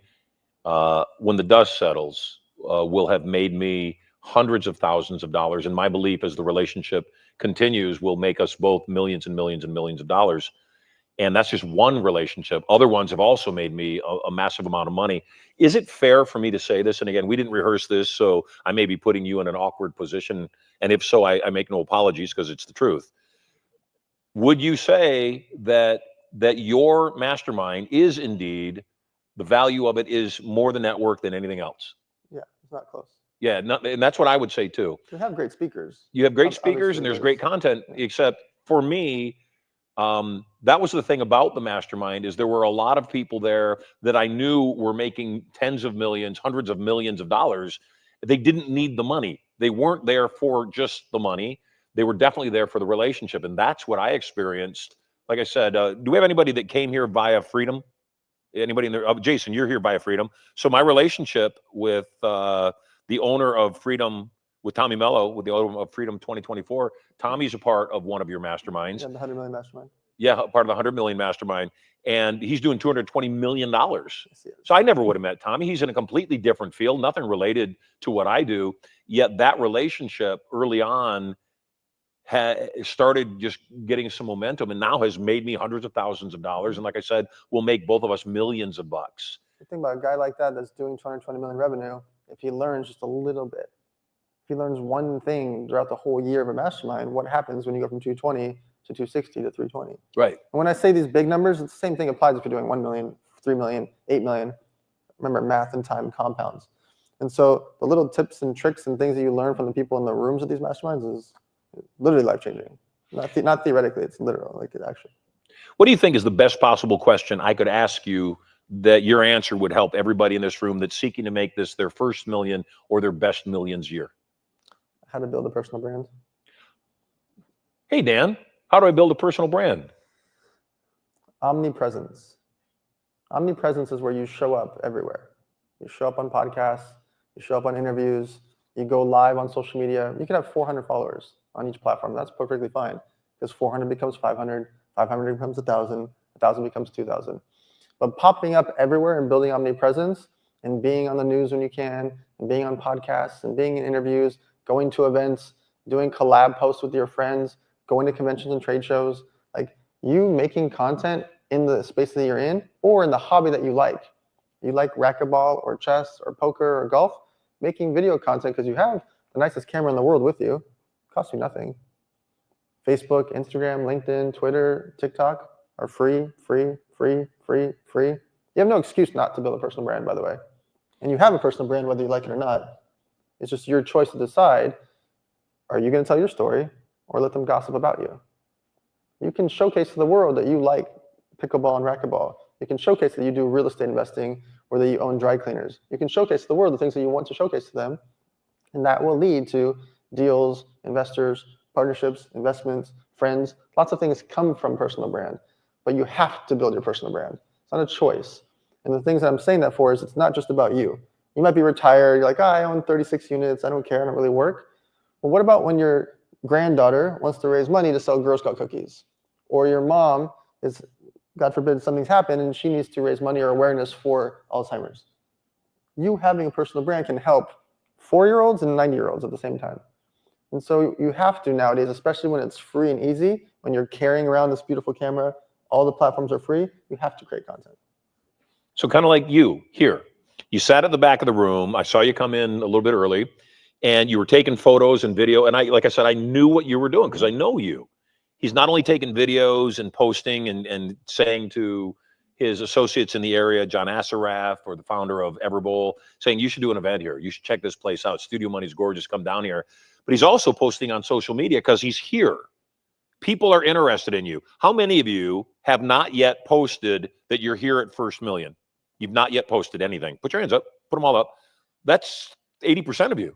when the dust settles, will have made me hundreds of thousands of dollars. And my belief, as the relationship continues, will make us both millions and millions and millions of dollars. And that's just one relationship. Other ones have also made me a massive amount of money. Is it fair for me to say this? And again, we didn't rehearse this, so I may be putting you in an awkward position. And if so, I make no apologies, because it's the truth. Would you say that your mastermind is indeed, the value of it is more the network than anything else? Yeah, it's not close. Yeah, and that's what I would say too. You have great speakers. You have great speakers, and there's great content, except for me, that was the thing about the mastermind, is there were a lot of people there that I knew were making tens of millions, hundreds of millions of dollars. They didn't need the money. They weren't there for just the money. They were definitely there for the relationship. And that's what I experienced. Like I said, do we have anybody that came here via Freedom? Anybody in there? Jason, you're here via Freedom. So my relationship with the owner of Freedom, with Tommy Mello, with the owner of Freedom 2024, Tommy's a part of one of your masterminds. Yeah, the 100 million mastermind. Yeah, part of the 100 million mastermind. And he's doing $220 million. So I never would have met Tommy. He's in a completely different field, nothing related to what I do. Yet that relationship early on started just getting some momentum, and now has made me hundreds of thousands of dollars. And like I said, will make both of us millions of bucks. The thing about a guy like that that's doing 220 million revenue, if he learns just a little bit, if he learns one thing throughout the whole year of a mastermind, what happens when you go from 220 to 260 to 320? Right. And when I say these big numbers, it's the same thing applies if you're doing 1 million, 3 million, 8 million. Remember, math and time compounds. And so the little tips and tricks and things that you learn from the people in the rooms of these masterminds is literally life-changing. Not theoretically, it's literal, like it actually. What do you think is the best possible question I could ask you that your answer would help everybody in this room that's seeking to make this their first million or their best millions year? How to build a personal brand. Hey, Dan, how do I build a personal brand? Omnipresence. Omnipresence is where you show up everywhere. You show up on podcasts, you show up on interviews, you go live on social media. You can have 400 followers on each platform. That's perfectly fine, because 400 becomes 500, 500 becomes 1,000, 1,000 becomes 2,000. But popping up everywhere and building omnipresence and being on the news when you can, and being on podcasts and being in interviews, going to events, doing collab posts with your friends, going to conventions and trade shows, like you making content in the space that you're in or in the hobby that you like. You like racquetball or chess or poker or golf, making video content because you have the nicest camera in the world with you. Costs you nothing. Facebook, Instagram, LinkedIn, Twitter, TikTok are free. You have no excuse not to build a personal brand, by the way. And you have a personal brand whether you like it or not. It's just your choice to decide, are you going to tell your story or let them gossip about you? You can showcase to the world that you like pickleball and racquetball. You can showcase that you do real estate investing or that you own dry cleaners. You can showcase to the world the things that you want to showcase to them, and that will lead to deals, investors, partnerships, investments, friends. Lots of things come from personal brand, but you have to build your personal brand. It's not a choice. And the things that I'm saying that for is it's not just about you. You might be retired. You're like, I own 36 units. I don't care. I don't really work. Well, what about when your granddaughter wants to raise money to sell Girl Scout cookies? Or your mom is, God forbid, something's happened and she needs to raise money or awareness for Alzheimer's. You having a personal brand can help 4-year-olds and 90-year-olds at the same time. And so you have to nowadays, especially when it's free and easy, when you're carrying around this beautiful camera, all the platforms are free, you have to create content. So kind of like you here. You sat at the back of the room. I saw you come in a little bit early, and you were taking photos and video. And like I said, I knew what you were doing because I know you. He's not only taking videos and posting and saying to his associates in the area, John Assaraf, or the founder of Everbowl, saying, you should do an event here. You should check this place out. Studio Money's gorgeous. Come down here. But he's also posting on social media because he's here. People are interested in you. How many of you have not yet posted that you're here at First Million? You've not yet posted anything. Put your hands up. Put them all up. That's 80% of you.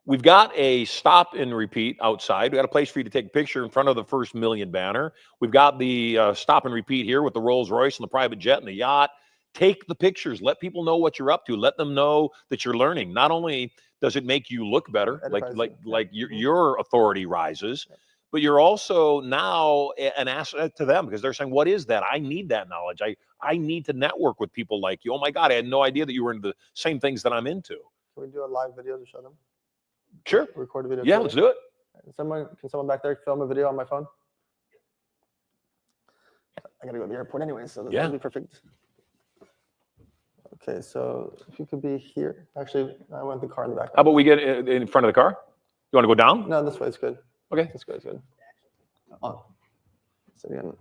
We've got a stop and repeat outside. We got a place for you to take a picture in front of the First Million banner. We've got the stop and repeat here with the Rolls Royce and the private jet and the yacht. Take the pictures. Let people know what you're up to. Let them know that you're learning. Not only does it make you look better, like your authority rises, but you're also now an asset to them because they're saying, what is that? I need that knowledge. I need to network with people like you. Oh my God, I had no idea that you were into the same things that I'm into. Can we do a live video to show them? Sure. Record a video. Yeah, let's do it. Can someone back there film a video on my phone? I gotta go to the airport anyway, so this will be perfect. Okay, so if you could be here. Actually, I want the car in the back. How about we get in front of the car? You want to go down? No, this way is good. Okay. This way is good. Oh. So again.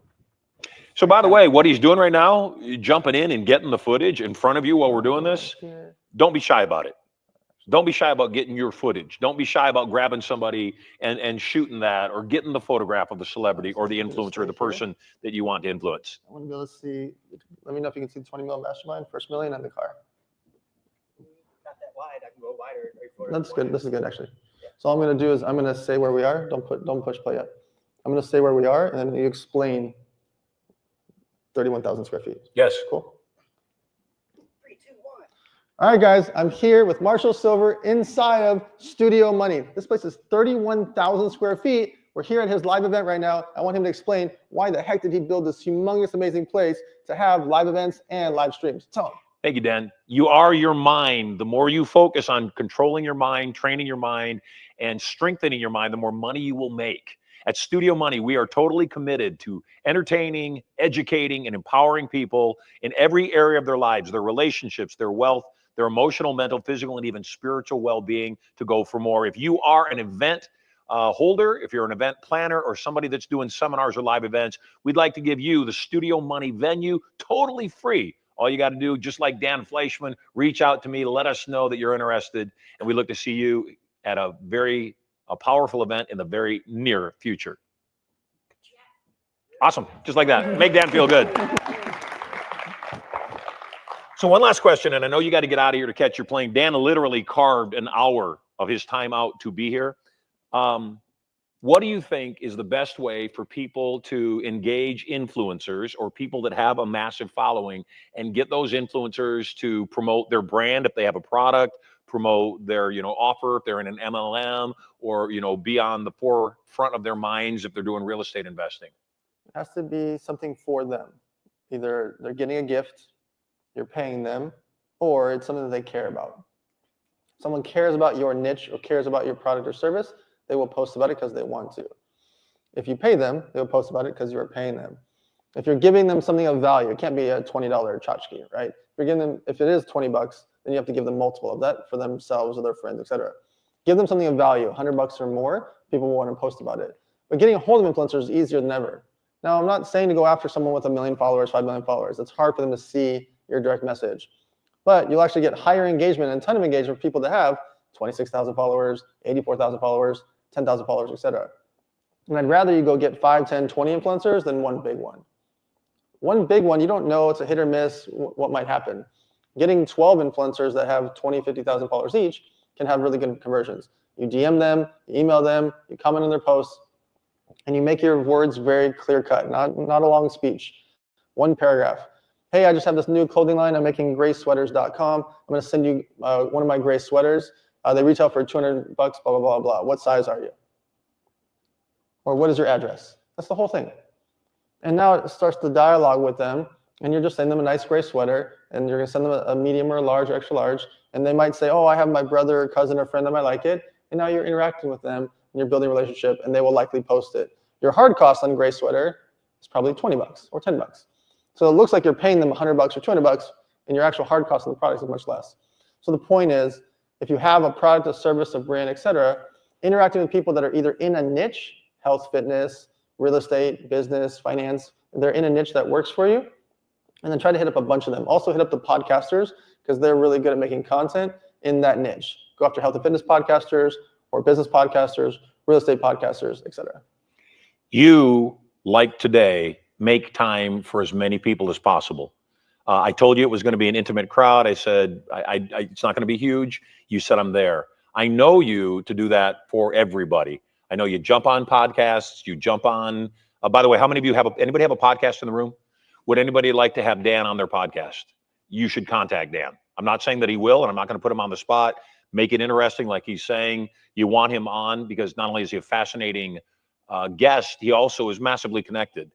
So by the way, what he's doing right now, jumping in and getting the footage in front of you while we're doing this, don't be shy about it. Don't be shy about getting your footage. Don't be shy about grabbing somebody and shooting that or getting the photograph of the celebrity or the influencer or the person that you want to influence. I want to be able to see, let me know if you can see the 20 mil mastermind, First Million, and the car. Not that wide, I can go wider. That's good. This is good, actually. So all I'm going to do is I'm going to say where we are. Don't push play yet. I'm going to say where we are, and then you explain 31,000 square feet. Yes. Cool. 3, 2, 1. All right, guys. I'm here with Marshall Sylver inside of Studio Money. This place is 31,000 square feet. We're here at his live event right now. I want him to explain why the heck did he build this humongous, amazing place to have live events and live streams. Tell him. Thank you, Dan. You are your mind. The more you focus on controlling your mind, training your mind, and strengthening your mind, the more money you will make. At Studio Money, we are totally committed to entertaining, educating, and empowering people in every area of their lives, their relationships, their wealth, their emotional, mental, physical, and even spiritual well-being to go for more. If you are an event holder, if you're an event planner or somebody that's doing seminars or live events, we'd like to give you the Studio Money venue totally free. All you got to do, just like Dan Fleyshman, reach out to me, let us know that you're interested, and we look to see you at a powerful event in the very near future. Awesome, just like that. Make Dan feel good. So one last question, and I know you got to get out of here to catch your plane. Dan literally carved an hour of his time out to be here. What do you think is the best way for people to engage influencers or people that have a massive following and get those influencers to promote their brand if they have a product, promote their, offer if they're in an MLM, or, be on the forefront of their minds if they're doing real estate investing? It has to be something for them. Either they're getting a gift, you're paying them, or it's something that they care about. Someone cares about your niche or cares about your product or service, they will post about it because they want to. If you pay them, they will post about it because you're paying them. If you're giving them something of value, it can't be a $20 tchotchke, right? If it is 20 bucks, then you have to give them multiple of that for themselves or their friends, etc. Give them something of value, 100 bucks or more, people will want to post about it. But getting a hold of influencers is easier than ever. Now, I'm not saying to go after someone with 1 million followers, 5 million followers. It's hard for them to see your direct message. But you'll actually get higher engagement and a ton of engagement with people that have 26,000 followers, 84,000 followers, 10,000 followers, etc. And I'd rather you go get 5, 10, 20 influencers than one big one. One big one, you don't know, it's a hit or miss, what might happen. Getting 12 influencers that have 20, 50,000 followers each can have really good conversions. You DM them, you email them, you comment on their posts, and you make your words very clear-cut, not a long speech. One paragraph. Hey, I just have this new clothing line. I'm making graysweaters.com. I'm going to send you one of my gray sweaters. They retail for 200 bucks, blah, blah, blah, blah. What size are you? Or what is your address? That's the whole thing. And now it starts the dialogue with them, and you're just sending them a nice gray sweater, and you're going to send them a medium or a large or extra large, and they might say, oh, I have my brother or cousin or friend that might like it, and now you're interacting with them, and you're building a relationship, and they will likely post it. Your hard cost on gray sweater is probably 20 bucks or 10 bucks. So it looks like you're paying them 100 bucks or 200 bucks, and your actual hard cost on the product is much less. So the point is, if you have a product, a service, a brand, etc., interacting with people that are either in a niche, health, fitness, real estate, business, finance, they're in a niche that works for you, and then try to hit up a bunch of them. Also hit up the podcasters because they're really good at making content in that niche. Go after health and fitness podcasters or business podcasters, real estate podcasters, etc. You, like today, make time for as many people as possible. I told you it was going to be an intimate crowd. I said, it's not going to be huge. You said, I'm there. I know you to do that for everybody. I know you jump on podcasts, you jump on, by the way, how many of you anybody have a podcast in the room? Would anybody like to have Dan on their podcast? You should contact Dan. I'm not saying that he will, and I'm not going to put him on the spot. Make it interesting, like he's saying. You want him on because not only is he a fascinating guest, he also is massively connected.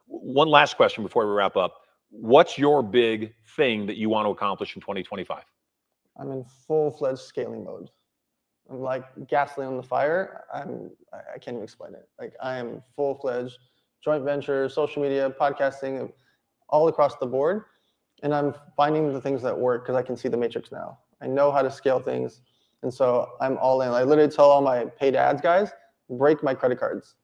One last question before we wrap up. What's your big thing that you want to accomplish in 2025? I'm in full-fledged scaling mode. I'm like gasoline on the fire. I can't even explain it. Like I am full-fledged joint venture, social media, podcasting, all across the board. And I'm finding the things that work because I can see the matrix now. I know how to scale things. And so I'm all in. I literally tell all my paid ads guys, break my credit cards.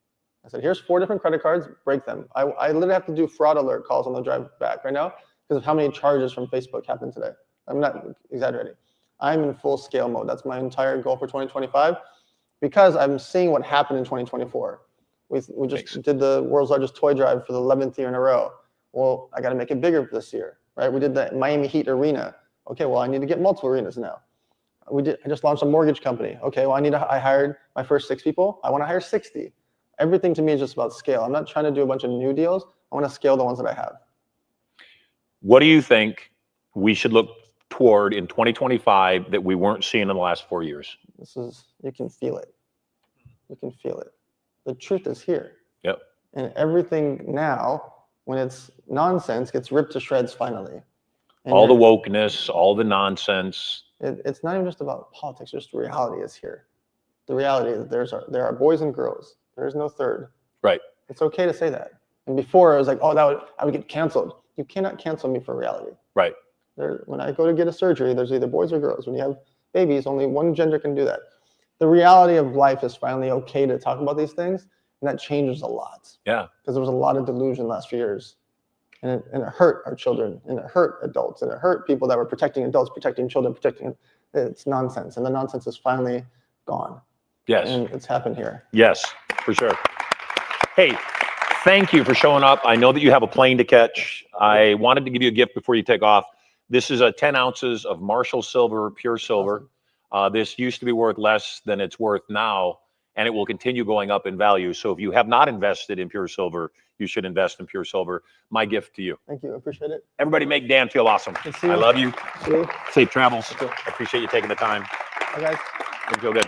I said, here's 4 different credit cards, break them. I literally have to do fraud alert calls on the drive back right now because of how many charges from Facebook happened today. I'm not exaggerating. I'm in full scale mode. That's my entire goal for 2025 because I'm seeing what happened in 2024. We just did the world's largest toy drive for the 11th year in a row. Well, I got to make it bigger this year, right? We did the Miami Heat Arena. Okay, well, I need to get multiple arenas now. I just launched a mortgage company. Okay, well, I hired my first 6 people. I want to hire 60. Everything to me is just about scale. I'm not trying to do a bunch of new deals. I want to scale the ones that I have. What do you think we should look toward in 2025 that we weren't seeing in the last 4 years? You can feel it. You can feel it. The truth is here. Yep. And everything now, when it's nonsense, gets ripped to shreds finally. And all the wokeness, all the nonsense. It's not even just about politics, just reality is here. The reality is there are boys and girls. There is no third. Right. It's okay to say that. And before, it was like, oh, I would get canceled. You cannot cancel me for reality. Right. When I go to get a surgery, there's either boys or girls. When you have babies, only one gender can do that. The reality of life is finally okay to talk about these things, and that changes a lot. Yeah. Because there was a lot of delusion last few years. And it hurt our children, and it hurt adults, and it hurt people that were protecting adults, protecting children, it's nonsense. And the nonsense is finally gone. Yes. And it's happened here. Yes, for sure. Hey, thank you for showing up. I know that you have a plane to catch. I wanted to give you a gift before you take off. This is 10 ounces of Marshall Sylver, pure silver. This used to be worth less than it's worth now, and it will continue going up in value. So if you have not invested in pure silver, you should invest in pure silver. My gift to you. Thank you. I appreciate it. Everybody make Dan feel awesome. I love you. Safe travels. I appreciate you taking the time. Bye, guys. You feel good.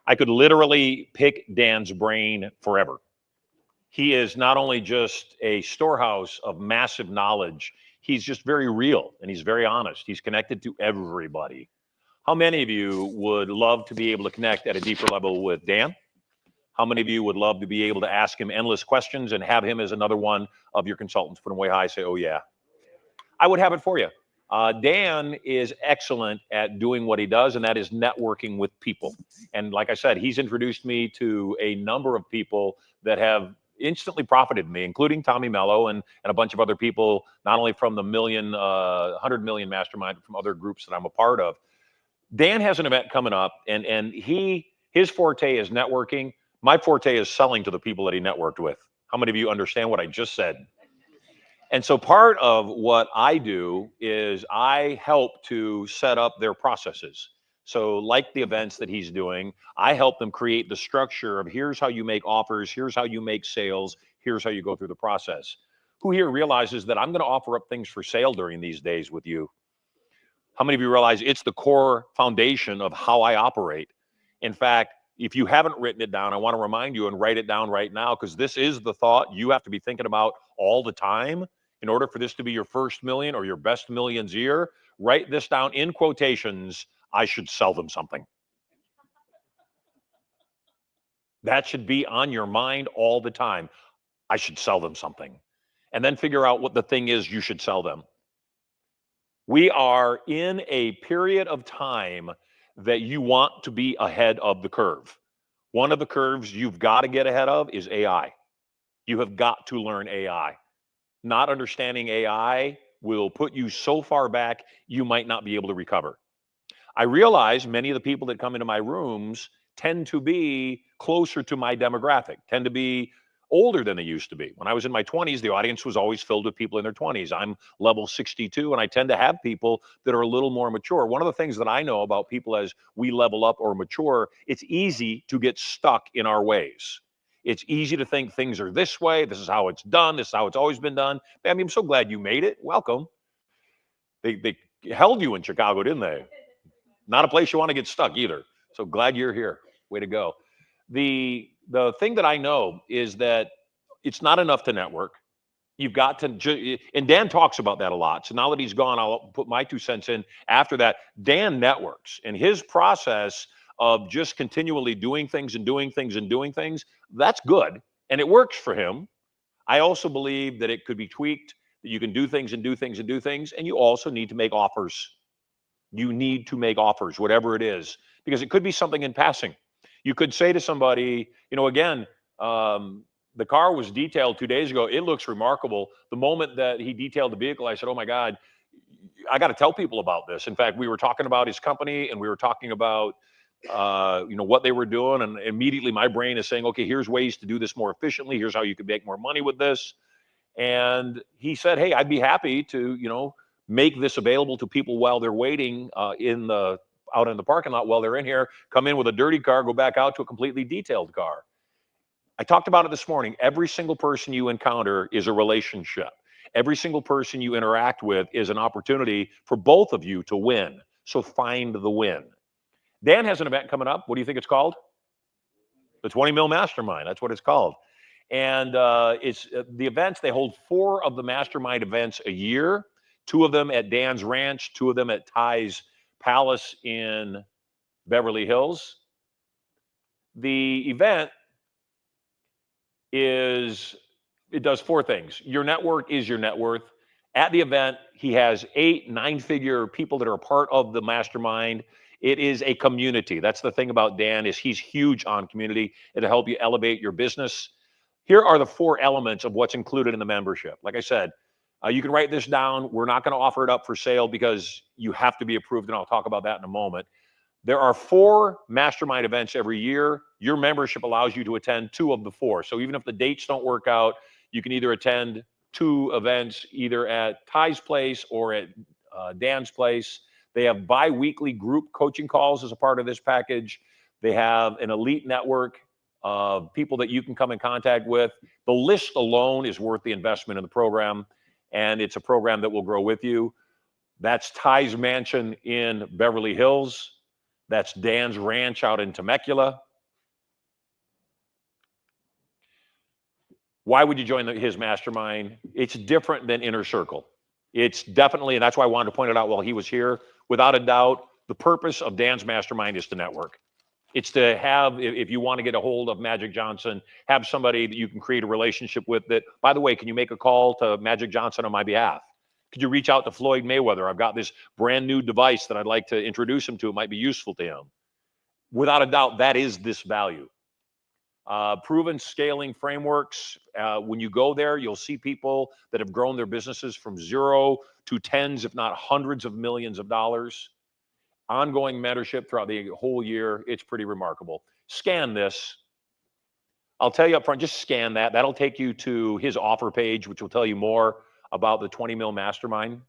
I could literally pick Dan's brain forever. He is not only just a storehouse of massive knowledge, he's just very real and he's very honest. He's connected to everybody. How many of you would love to be able to connect at a deeper level with Dan? How many of you would love to be able to ask him endless questions and have him as another one of your consultants? Put him way high, say, oh yeah. I would have it for you. Dan is excellent at doing what he does, and that is networking with people. And like I said, he's introduced me to a number of people that have instantly profited me, including Tommy Mello and a bunch of other people, not only from the 100 million mastermind, but from other groups that I'm a part of. Dan has an event coming up, and his forte is networking. My forte is selling to the people that he networked with. How many of you understand what I just said? And so part of what I do is I help to set up their processes. So like the events that he's doing, I help them create the structure of here's how you make offers, here's how you make sales, here's how you go through the process. Who here realizes that I'm going to offer up things for sale during these days with you? How many of you realize it's the core foundation of how I operate? In fact, if you haven't written it down, I want to remind you and write it down right now, because this is the thought you have to be thinking about all the time in order for this to be your first million or your best millions year. Write this down in quotations. I should sell them something. That should be on your mind all the time. I should sell them something. And then figure out what the thing is you should sell them. We are in a period of time that you want to be ahead of the curve. One of the curves you've got to get ahead of is AI. You have got to learn AI. Not understanding AI will put you so far back, you might not be able to recover. I realize many of the people that come into my rooms tend to be closer to my demographic, tend to be older than they used to be. When I was in my 20s, the audience was always filled with people in their 20s. I'm level 62, and I tend to have people that are a little more mature. One of the things that I know about people as we level up or mature, it's easy to get stuck in our ways. It's easy to think things are this way. This is how it's done. This is how it's always been done. I mean, I'm so glad you made it. Welcome. They held you in Chicago, didn't they? Not a place you want to get stuck either. So glad you're here. Way to go. The thing that I know is that it's not enough to network. You've got to, and Dan talks about that a lot. So now that he's gone, I'll put my 2 cents in. After that, Dan networks, and his process of just continually doing things and doing things and doing things, that's good. And it works for him. I also believe that it could be tweaked, that you can do things and do things and do things. And you also need to make offers. You need to make offers, whatever it is, because it could be something in passing. You could say to somebody, you know, again, the car was detailed 2 days ago. It looks remarkable. The moment that he detailed the vehicle, I said, oh my God, I got to tell people about this. In fact, we were talking about his company, and we were talking about what they were doing. And immediately my brain is saying, okay, here's ways to do this more efficiently. Here's how you could make more money with this. And he said, hey, I'd be happy to, make this available to people while they're waiting out in the parking lot while they're in here, come in with a dirty car, go back out to a completely detailed car. I talked about it this morning. Every single person you encounter is a relationship. Every single person you interact with is an opportunity for both of you to win. So find the win. Dan has an event coming up. What do you think it's called? The 20 Mil Mastermind. That's what it's called. And it's the events. They hold 4 of the Mastermind events a year. 2 of them at Dan's Ranch, 2 of them at Ty's Palace in Beverly Hills. The event it does 4 things. Your network is your net worth. At the event, he has 8, 9-figure people that are a part of the Mastermind. It is a community. That's the thing about Dan, is he's huge on community. It'll help you elevate your business. Here are the 4 elements of what's included in the membership. Like I said, you can write this down. We're not going to offer it up for sale because you have to be approved, and I'll talk about that in a moment. There are 4 Mastermind events every year. Your membership allows you to attend 2 of the 4. So even if the dates don't work out, you can either attend 2 events either at Ty's place or at Dan's place. They have bi-weekly group coaching calls as a part of this package. They have an elite network of people that you can come in contact with. The list alone is worth the investment in the program, and it's a program that will grow with you. That's Ty's Mansion in Beverly Hills. That's Dan's Ranch out in Temecula. Why would you join his mastermind? It's different than Inner Circle. It's definitely, and that's why I wanted to point it out while he was here, without a doubt, the purpose of Dan's mastermind is to network. It's to have, if you want to get a hold of Magic Johnson, have somebody that you can create a relationship with that, by the way, can you make a call to Magic Johnson on my behalf? Could you reach out to Floyd Mayweather? I've got this brand new device that I'd like to introduce him to. It might be useful to him. Without a doubt, that is this value. Proven scaling frameworks. When you go there, you'll see people that have grown their businesses from 0 to tens, if not hundreds of millions of dollars. Ongoing mentorship throughout the whole year. It's pretty remarkable. Scan this. I'll tell you up front, just scan that. That'll take you to his offer page, which will tell you more about the 20 Mil Mastermind.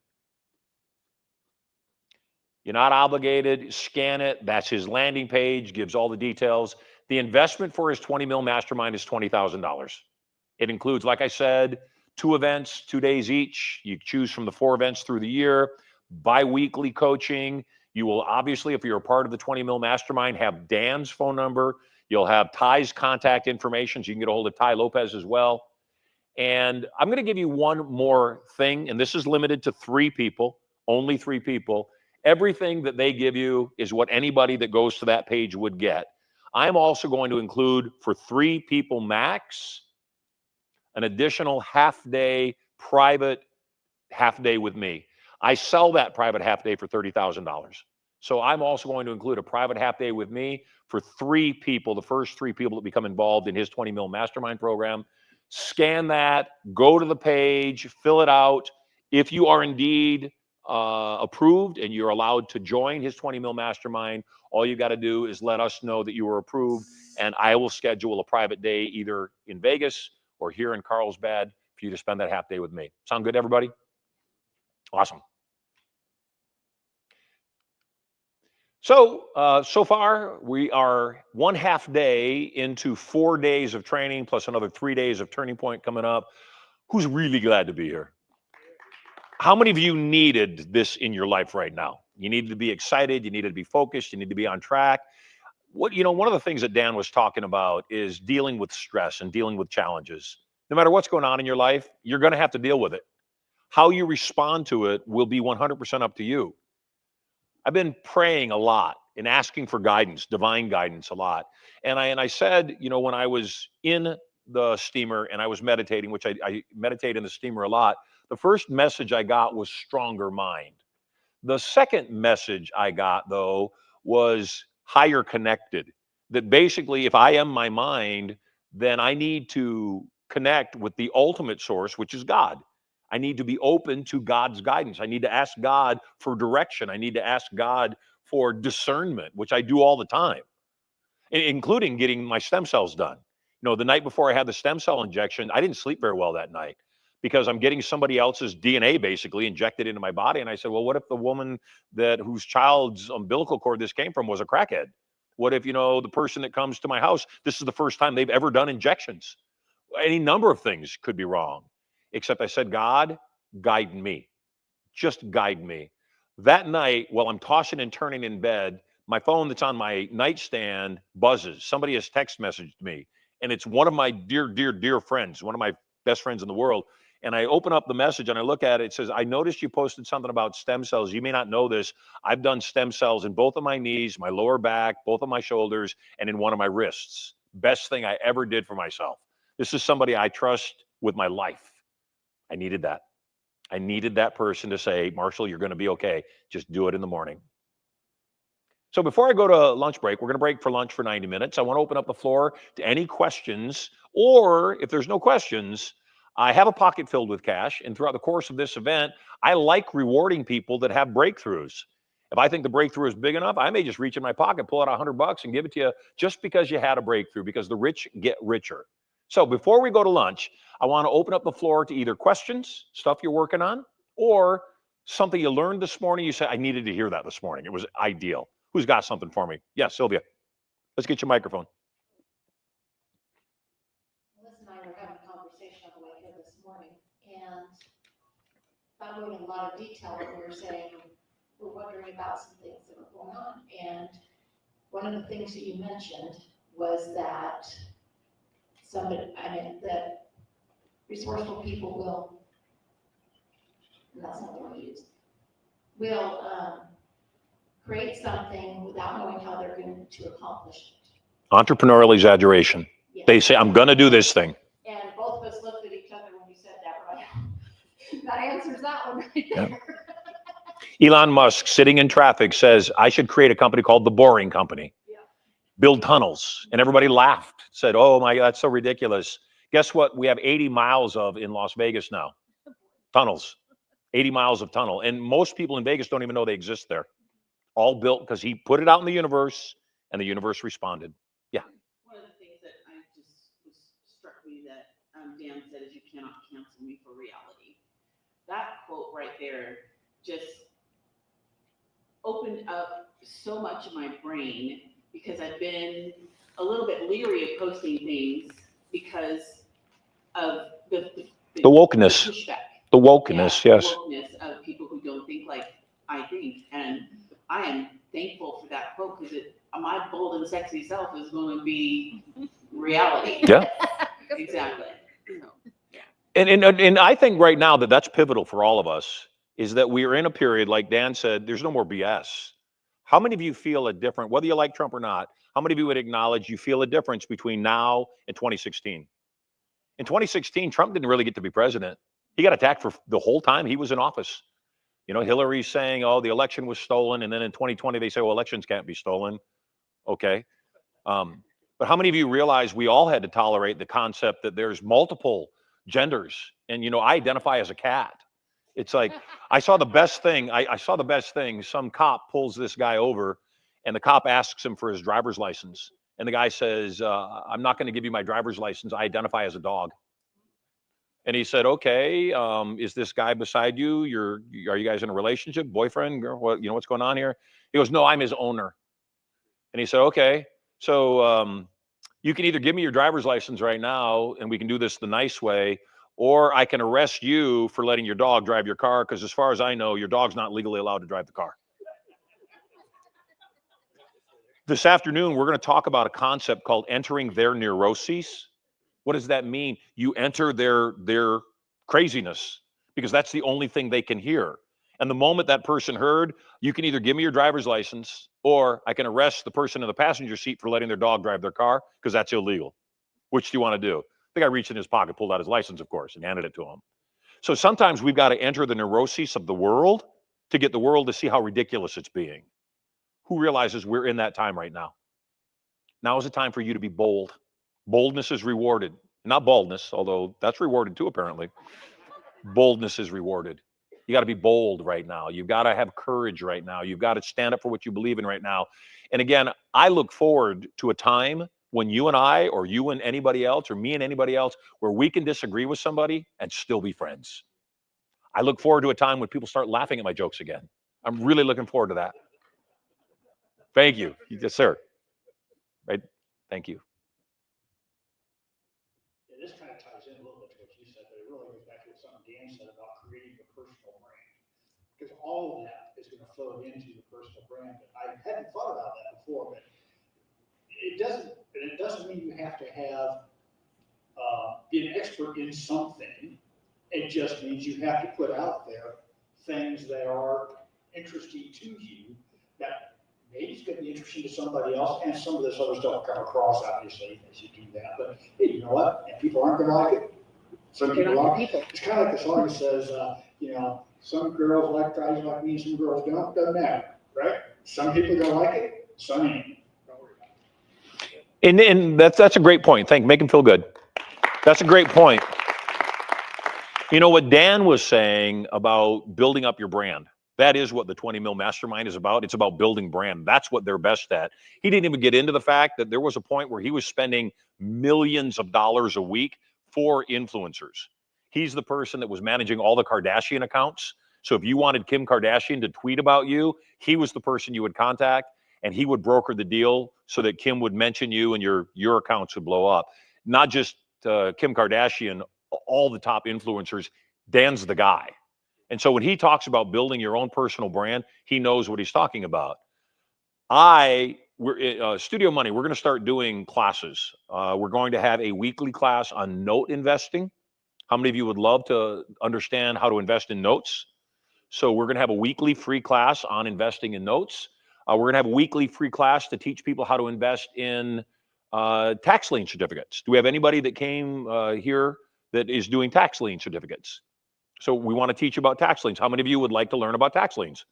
You're not obligated. Scan it. That's his landing page, gives all the details. The investment for his 20 Mil Mastermind is $20,000. It includes, like I said, 2 events, 2 days each. You choose from the 4 events through the year, bi-weekly coaching. You will obviously, if you're a part of the 20 Mil Mastermind, have Dan's phone number. You'll have Ty's contact information, so you can get a hold of Ty Lopez as well. And I'm going to give you one more thing, and this is limited to 3 people, only 3 people. Everything that they give you is what anybody that goes to that page would get. I'm also going to include, for 3 people max, an additional half-day private half-day with me. I sell that private half-day for $30,000. So I'm also going to include a private half-day with me for 3 people, the first 3 people that become involved in his 20 Mil Mastermind program. Scan that, go to the page, fill it out. If you are indeed approved and you're allowed to join his 20 Mil Mastermind, all you got to do is let us know that you were approved, and I will schedule a private day either in Vegas or here in Carlsbad for you to spend that half day with me. Sound good, everybody? Awesome. So, so far, we are 1 half day into 4 days of training, plus another 3 days of Turning Point coming up. Who's really glad to be here? How many of you needed this in your life right now? You needed to be excited. You needed to be focused. You need to be on track. One of the things that Dan was talking about is dealing with stress and dealing with challenges. No matter what's going on in your life, you're going to have to deal with it. How you respond to it will be 100% up to you. I've been praying a lot and asking for guidance, divine guidance a lot. And I said, when I was in the steamer and I was meditating, which I meditate in the steamer a lot, the first message I got was stronger mind. The second message I got, though, was higher connected. That basically, if I am my mind, then I need to connect with the ultimate source, which is God. I need to be open to God's guidance. I need to ask God for direction. I need to ask God for discernment, which I do all the time, including getting my stem cells done. You know, the night before I had the stem cell injection, I didn't sleep very well that night because I'm getting somebody else's DNA basically injected into my body. And I said, well, what if the woman whose child's umbilical cord this came from was a crackhead? What if, you know, the person that comes to my house, this is the first time they've ever done injections? Any number of things could be wrong, except I said, God, guide me. Just guide me. That night, while I'm tossing and turning in bed, my phone that's on my nightstand buzzes. Somebody has text messaged me, and it's one of my dear, dear, dear friends, one of my best friends in the world. And I open up the message and I look at it. It says, I noticed you posted something about stem cells. You may not know this. I've done stem cells in both of my knees, my lower back, both of my shoulders, and in one of my wrists. Best thing I ever did for myself. This is somebody I trust with my life. I needed that. I needed that person to say, Marshall, you're going to be okay. Just do it in the morning. So before I go to lunch break, we're going to break for lunch for 90 minutes. I want to open up the floor to any questions, or if there's no questions, I have a pocket filled with cash. And throughout the course of this event, I like rewarding people that have breakthroughs. If I think the breakthrough is big enough, I may just reach in my pocket, pull out $100 and give it to you just because you had a breakthrough, because the rich get richer. So before we go to lunch, I want to open up the floor to either questions, stuff you're working on, or something you learned this morning. You say, I needed to hear that this morning. It was ideal. Who's got something for me? Yes, Sylvia. Let's get your microphone. Melissa and I were having a conversation on the way here this morning, and not going into a lot of detail, but we were saying we're wondering about some things that were going on. And one of the things that you mentioned was that that resourceful people will, and that's not the word I used, will create something without knowing how they're going to accomplish it. Entrepreneurial exaggeration. Yes. They say, I'm going to do this thing. And both of us looked at each other when you said that, right? That answers that one right there. Yeah. Elon Musk, sitting in traffic, says, I should create a company called The Boring Company. Yeah. Build tunnels. And everybody laughed, said, oh my God, that's so ridiculous. Guess what? We have 80 miles of in Las Vegas now. Tunnels. 80 miles of tunnel. And most people in Vegas don't even know they exist there. All built because he put it out in the universe and the universe responded. Yeah. One of the things that I just struck me that Dan said is you cannot cancel me for reality. That quote right there just opened up so much of my brain because I've been a little bit leery of posting things because of the wokeness. The pushback. The wokeness, yes. The wokeness of people who don't think like I think. And I am thankful for that quote because my bold and sexy self is going to be reality. Yeah. Exactly. So, yeah. And I think right now that's pivotal for all of us is that we are in a period, like Dan said, there's no more BS. How many of you feel a different, whether you like Trump or not, how many of you would acknowledge you feel a difference between now and 2016? In 2016, Trump didn't really get to be president. He got attacked for the whole time he was in office. You know, Hillary's saying, oh, the election was stolen. And then in 2020, they say, well, elections can't be stolen. Okay. But how many of you realize we all had to tolerate the concept that there's multiple genders? And, you know, I identify as a cat. It's like, I saw the best thing. I saw the best thing. Some cop pulls this guy over and the cop asks him for his driver's license. And the guy says, I'm not going to give you my driver's license. I identify as a dog. And he said, okay, is this guy beside you? Are you guys in a relationship, boyfriend, girl? What, you know, what's going on here? He goes, no, I'm his owner. And he said, okay, so you can either give me your driver's license right now and we can do this the nice way, or I can arrest you for letting your dog drive your car because as far as I know, your dog's not legally allowed to drive the car. This afternoon, we're going to talk about a concept called entering their neuroses. What does that mean? You enter their craziness because that's the only thing they can hear. And the moment that person heard, you can either give me your driver's license or I can arrest the person in the passenger seat for letting their dog drive their car because that's illegal. Which do you want to do? The guy reached in his pocket, pulled out his license, of course, and handed it to him. So sometimes we've got to enter the neuroses of the world to get the world to see how ridiculous it's being. Who realizes we're in that time right now? Now is the time for you to be bold. Boldness is rewarded. Not baldness, although that's rewarded too, apparently. Boldness is rewarded. You got to be bold right now. You've got to have courage right now. You've got to stand up for what you believe in right now. And again, I look forward to a time when you and I, or you and anybody else, or me and anybody else, where we can disagree with somebody and still be friends. I look forward to a time when people start laughing at my jokes again. I'm really looking forward to that. Thank you. Yes, sir. Right. Thank you. Yeah, this kind of ties in a little bit to what you said, but it really goes back to what something Dan said about creating your personal brand. Because all of that is going to flow into your personal brand. I hadn't thought about that before, but it doesn't mean you have to have be an expert in something. It just means you have to put out there things that are interesting to you that maybe it's going to be interesting to somebody else, and some of this other stuff come across, obviously, as you do that. But hey, you know what? If people aren't going to like it, some people are. It's kind of like the song that says, some girls like guys like me, some girls don't. Doesn't matter, right? Some people are going to like it, some ain't. Don't worry about it. And that's a great point. Make him feel good. That's a great point. You know what Dan was saying about building up your brand. That is what the 20 Mil Mastermind is about. It's about building brand. That's what they're best at. He didn't even get into the fact that there was a point where he was spending millions of dollars a week for influencers. He's the person that was managing all the Kardashian accounts. So if you wanted Kim Kardashian to tweet about you, he was the person you would contact, and he would broker the deal so that Kim would mention you and your accounts would blow up. Not just Kim Kardashian, all the top influencers. Dan's the guy. And so when he talks about building your own personal brand, he knows what he's talking about. We're Studio Money, we're going to start doing classes. We're going to have a weekly class on note investing. How many of you would love to understand how to invest in notes? So we're going to have a weekly free class on investing in notes. We're going to have a weekly free class to teach people how to invest in tax lien certificates. Do we have anybody that came here that is doing tax lien certificates? So we want to teach you about tax liens. How many of you would like to learn about tax liens?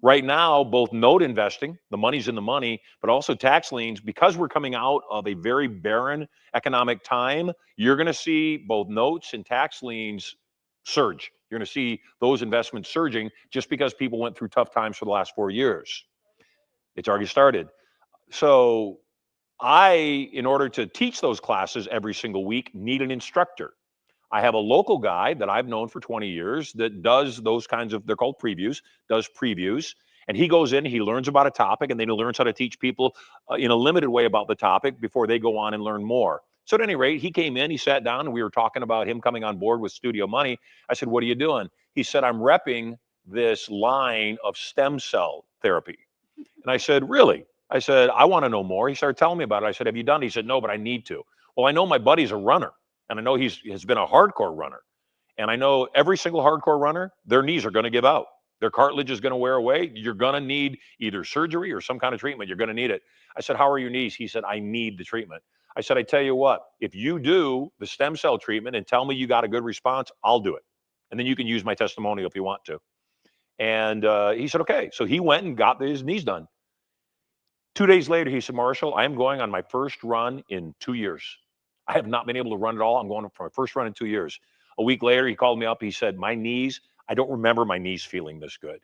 Right now, both note investing, the money's in the money, but also tax liens, because we're coming out of a very barren economic time, you're going to see both notes and tax liens surge. You're going to see those investments surging just because people went through tough times for the last 4 years. It's already started. So in order to teach those classes every single week, need an instructor. I have a local guy that I've known for 20 years that does those kinds of, they're called previews, does previews. And he goes in, he learns about a topic, and then he learns how to teach people in a limited way about the topic before they go on and learn more. So at any rate, he came in, he sat down, and we were talking about him coming on board with Studio Money. I said, what are you doing? He said, I'm repping this line of stem cell therapy. And I said, really? I said, I want to know more. He started telling me about it. I said, have you done it? He said, no, but I need to. Well, I know my buddy's a runner. And I know he has been a hardcore runner. And I know every single hardcore runner, their knees are going to give out. Their cartilage is going to wear away. You're going to need either surgery or some kind of treatment. You're going to need it. I said, how are your knees? He said, I need the treatment. I said, I tell you what, if you do the stem cell treatment and tell me you got a good response, I'll do it. And then you can use my testimonial if you want to. And he said, okay. So he went and got his knees done. 2 days later, he said, Marshall, I am going on my first run in 2 years. I have not been able to run at all. I'm going for my first run in 2 years. A week later, he called me up. He said, my knees, I don't remember my knees feeling this good.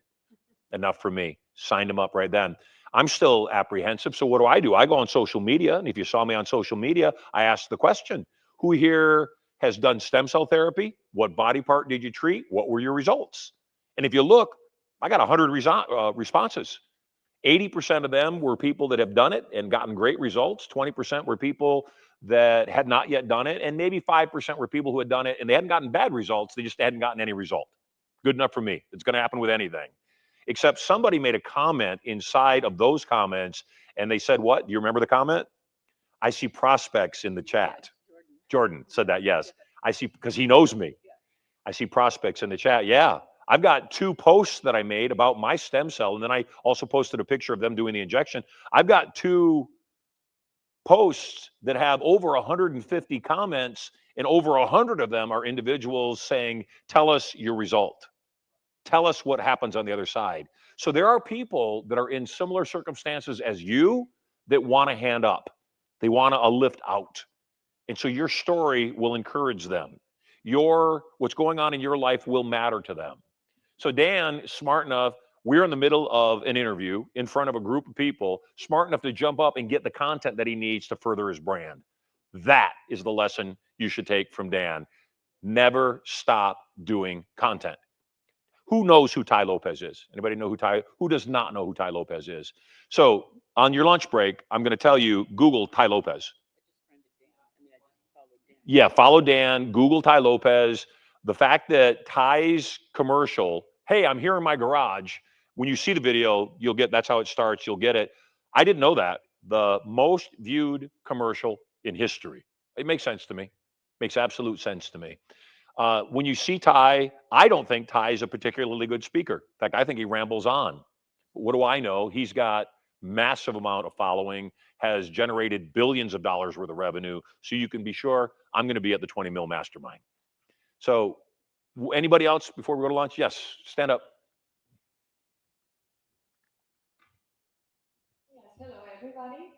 Enough for me. Signed him up right then. I'm still apprehensive. So what do? I go on social media. And if you saw me on social media, I asked the question, who here has done stem cell therapy? What body part did you treat? What were your results? And if you look, I got 100 responses. 80% of them were people that have done it and gotten great results. 20% were people that had not yet done it. And maybe 5% were people who had done it and they hadn't gotten bad results. They just hadn't gotten any result. Good enough for me. It's going to happen with anything. Except somebody made a comment inside of those comments and they said, what? Do you remember the comment? I see prospects in the chat. Jordan said that, yes. I see, because he knows me. I see prospects in the chat. Yeah. I've got 2 posts that I made about my stem cell, and then I also posted a picture of them doing the injection. I've got 2 posts that have over 150 comments, and over 100 of them are individuals saying, tell us your result. Tell us what happens on the other side. So there are people that are in similar circumstances as you that want to hand up. They want a lift out. And so your story will encourage them. What's going on in your life will matter to them. So Dan, smart enough, we're in the middle of an interview in front of a group of people, smart enough to jump up and get the content that he needs to further his brand. That is the lesson you should take from Dan. Never stop doing content. Who knows who Ty Lopez is? Anybody know who does not know who Ty Lopez is? So on your lunch break, I'm going to tell you, Google Ty Lopez. Yeah, follow Dan, Google Ty Lopez. The fact that Ty's commercial, hey, I'm here in my garage. When you see the video, you'll get, that's how it starts. You'll get it. I didn't know that. The most viewed commercial in history. It makes sense to me. Makes absolute sense to me. When you see Ty, I don't think Ty is a particularly good speaker. In fact, I think he rambles on. What do I know? He's got massive amount of following, has generated billions of dollars worth of revenue. So you can be sure I'm going to be at the 20 mil mastermind. So anybody else before we go to lunch? Yes, stand up. Yes, hello everybody.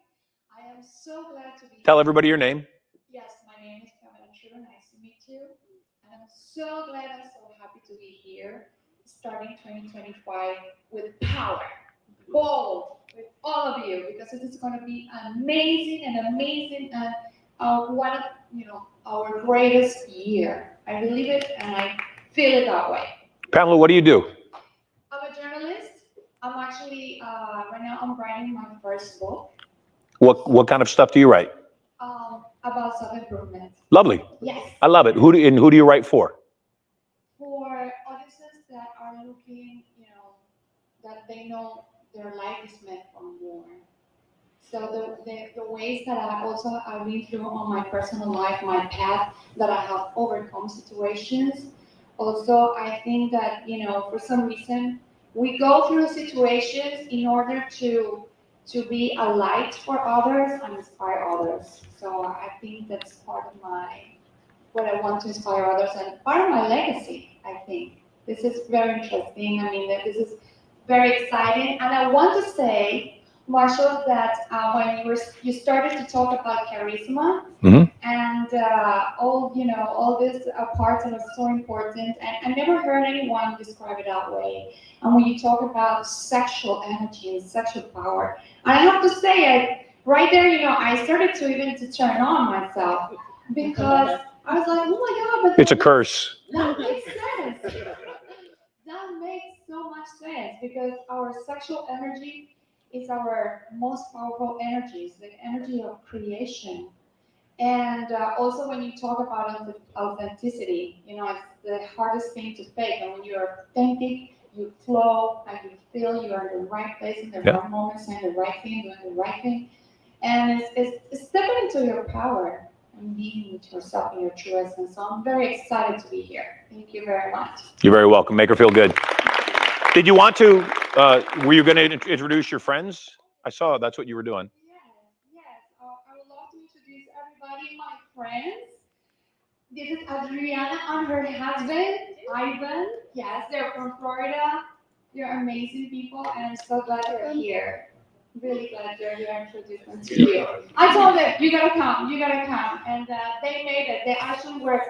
I am so glad to be Tell here. everybody your name. Yes, my name is Pamela True. Nice to meet you. And I'm so glad and so happy to be here, starting 2025 with power, bold, with all of you, because it is going to be amazing and one of our greatest year. I believe it and I feel it that way. Pamela, what do you do? I'm a journalist. I'm actually right now I'm writing my first book. What kind of stuff do you write? About self-improvement. Lovely. Yes. I love it. Who do you write for? For audiences that are looking, that they know their life is meant for more. So the ways that I've been through on my personal life, my path, that I have overcome situations. Also, I think that, for some reason, we go through situations in order to be a light for others and inspire others. So I think that's part of what I want to inspire others and part of my legacy, I think. This is very interesting. I mean, this is very exciting. And I want to say, Marshall, that when you started to talk about charisma, and all these parts that are so important, and I never heard anyone describe it that way. And when you talk about sexual energy and sexual power, and I have to say, right there, I started to turn on myself because I was like, oh my God, but It's a curse. that makes sense. That makes so much sense because our sexual energy is our most powerful energy. It's the energy of creation. And also when you talk about authenticity, it's the hardest thing to fake. And when you're authentic, you flow and you feel you are in the right place in the right moment, saying the right thing, doing the right thing. And it's stepping into your power and being with yourself in your true essence. So I'm very excited to be here. Thank you very much. You're very welcome. Make her feel good. Did you want to, were you going to introduce your friends? I saw that's what you were doing. Yes. I would love to introduce everybody, my friends. This is Adriana and her husband, Ivan. Yes, they're from Florida. They're amazing people, and I'm so glad they're here. Really glad they're here. Introduce them to you. I told them, you gotta come, and they made it. They actually were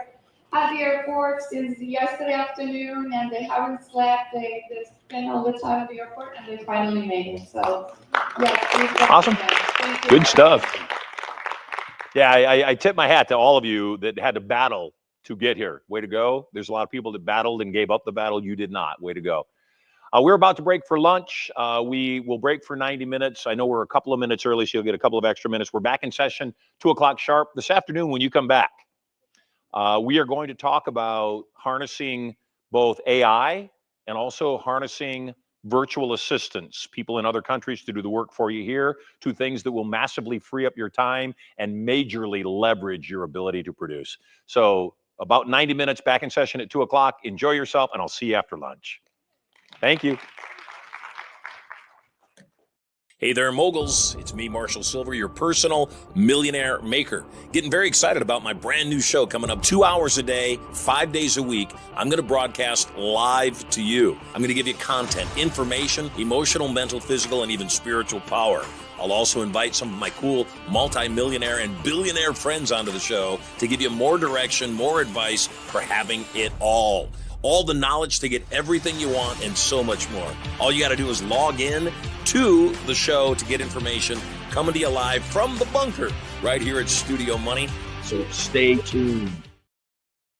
at the airport since yesterday afternoon, and they haven't slept. They spent all the time at the airport, and they finally made it. So, yes, awesome. Good stuff. Yeah, I tip my hat to all of you that had to battle to get here. Way to go. There's a lot of people that battled and gave up the battle. You did not. Way to go. We're about to break for lunch. We will break for 90 minutes. I know we're a couple of minutes early, so you'll get a couple of extra minutes. We're back in session 2 o'clock sharp this afternoon when you come back. We are going to talk about harnessing both AI and also harnessing virtual assistants, people in other countries to do the work for you here, to things that will massively free up your time and majorly leverage your ability to produce. So about 90 minutes, back in session at 2 o'clock. Enjoy yourself, and I'll see you after lunch. Thank you. Hey there, moguls. It's me, Marshall Sylver, your personal millionaire maker. Getting very excited about my brand new show coming up 2 hours a day, 5 days a week. I'm going to broadcast live to you. I'm going to give you content, information, emotional, mental, physical, and even spiritual power. I'll also invite some of my cool multi-millionaire and billionaire friends onto the show to give you more direction, more advice for having it all. all the knowledge to get everything you want, and so much more. All you got to do is log in to the show to get information coming to you live from the bunker right here at Studio Money. So stay tuned.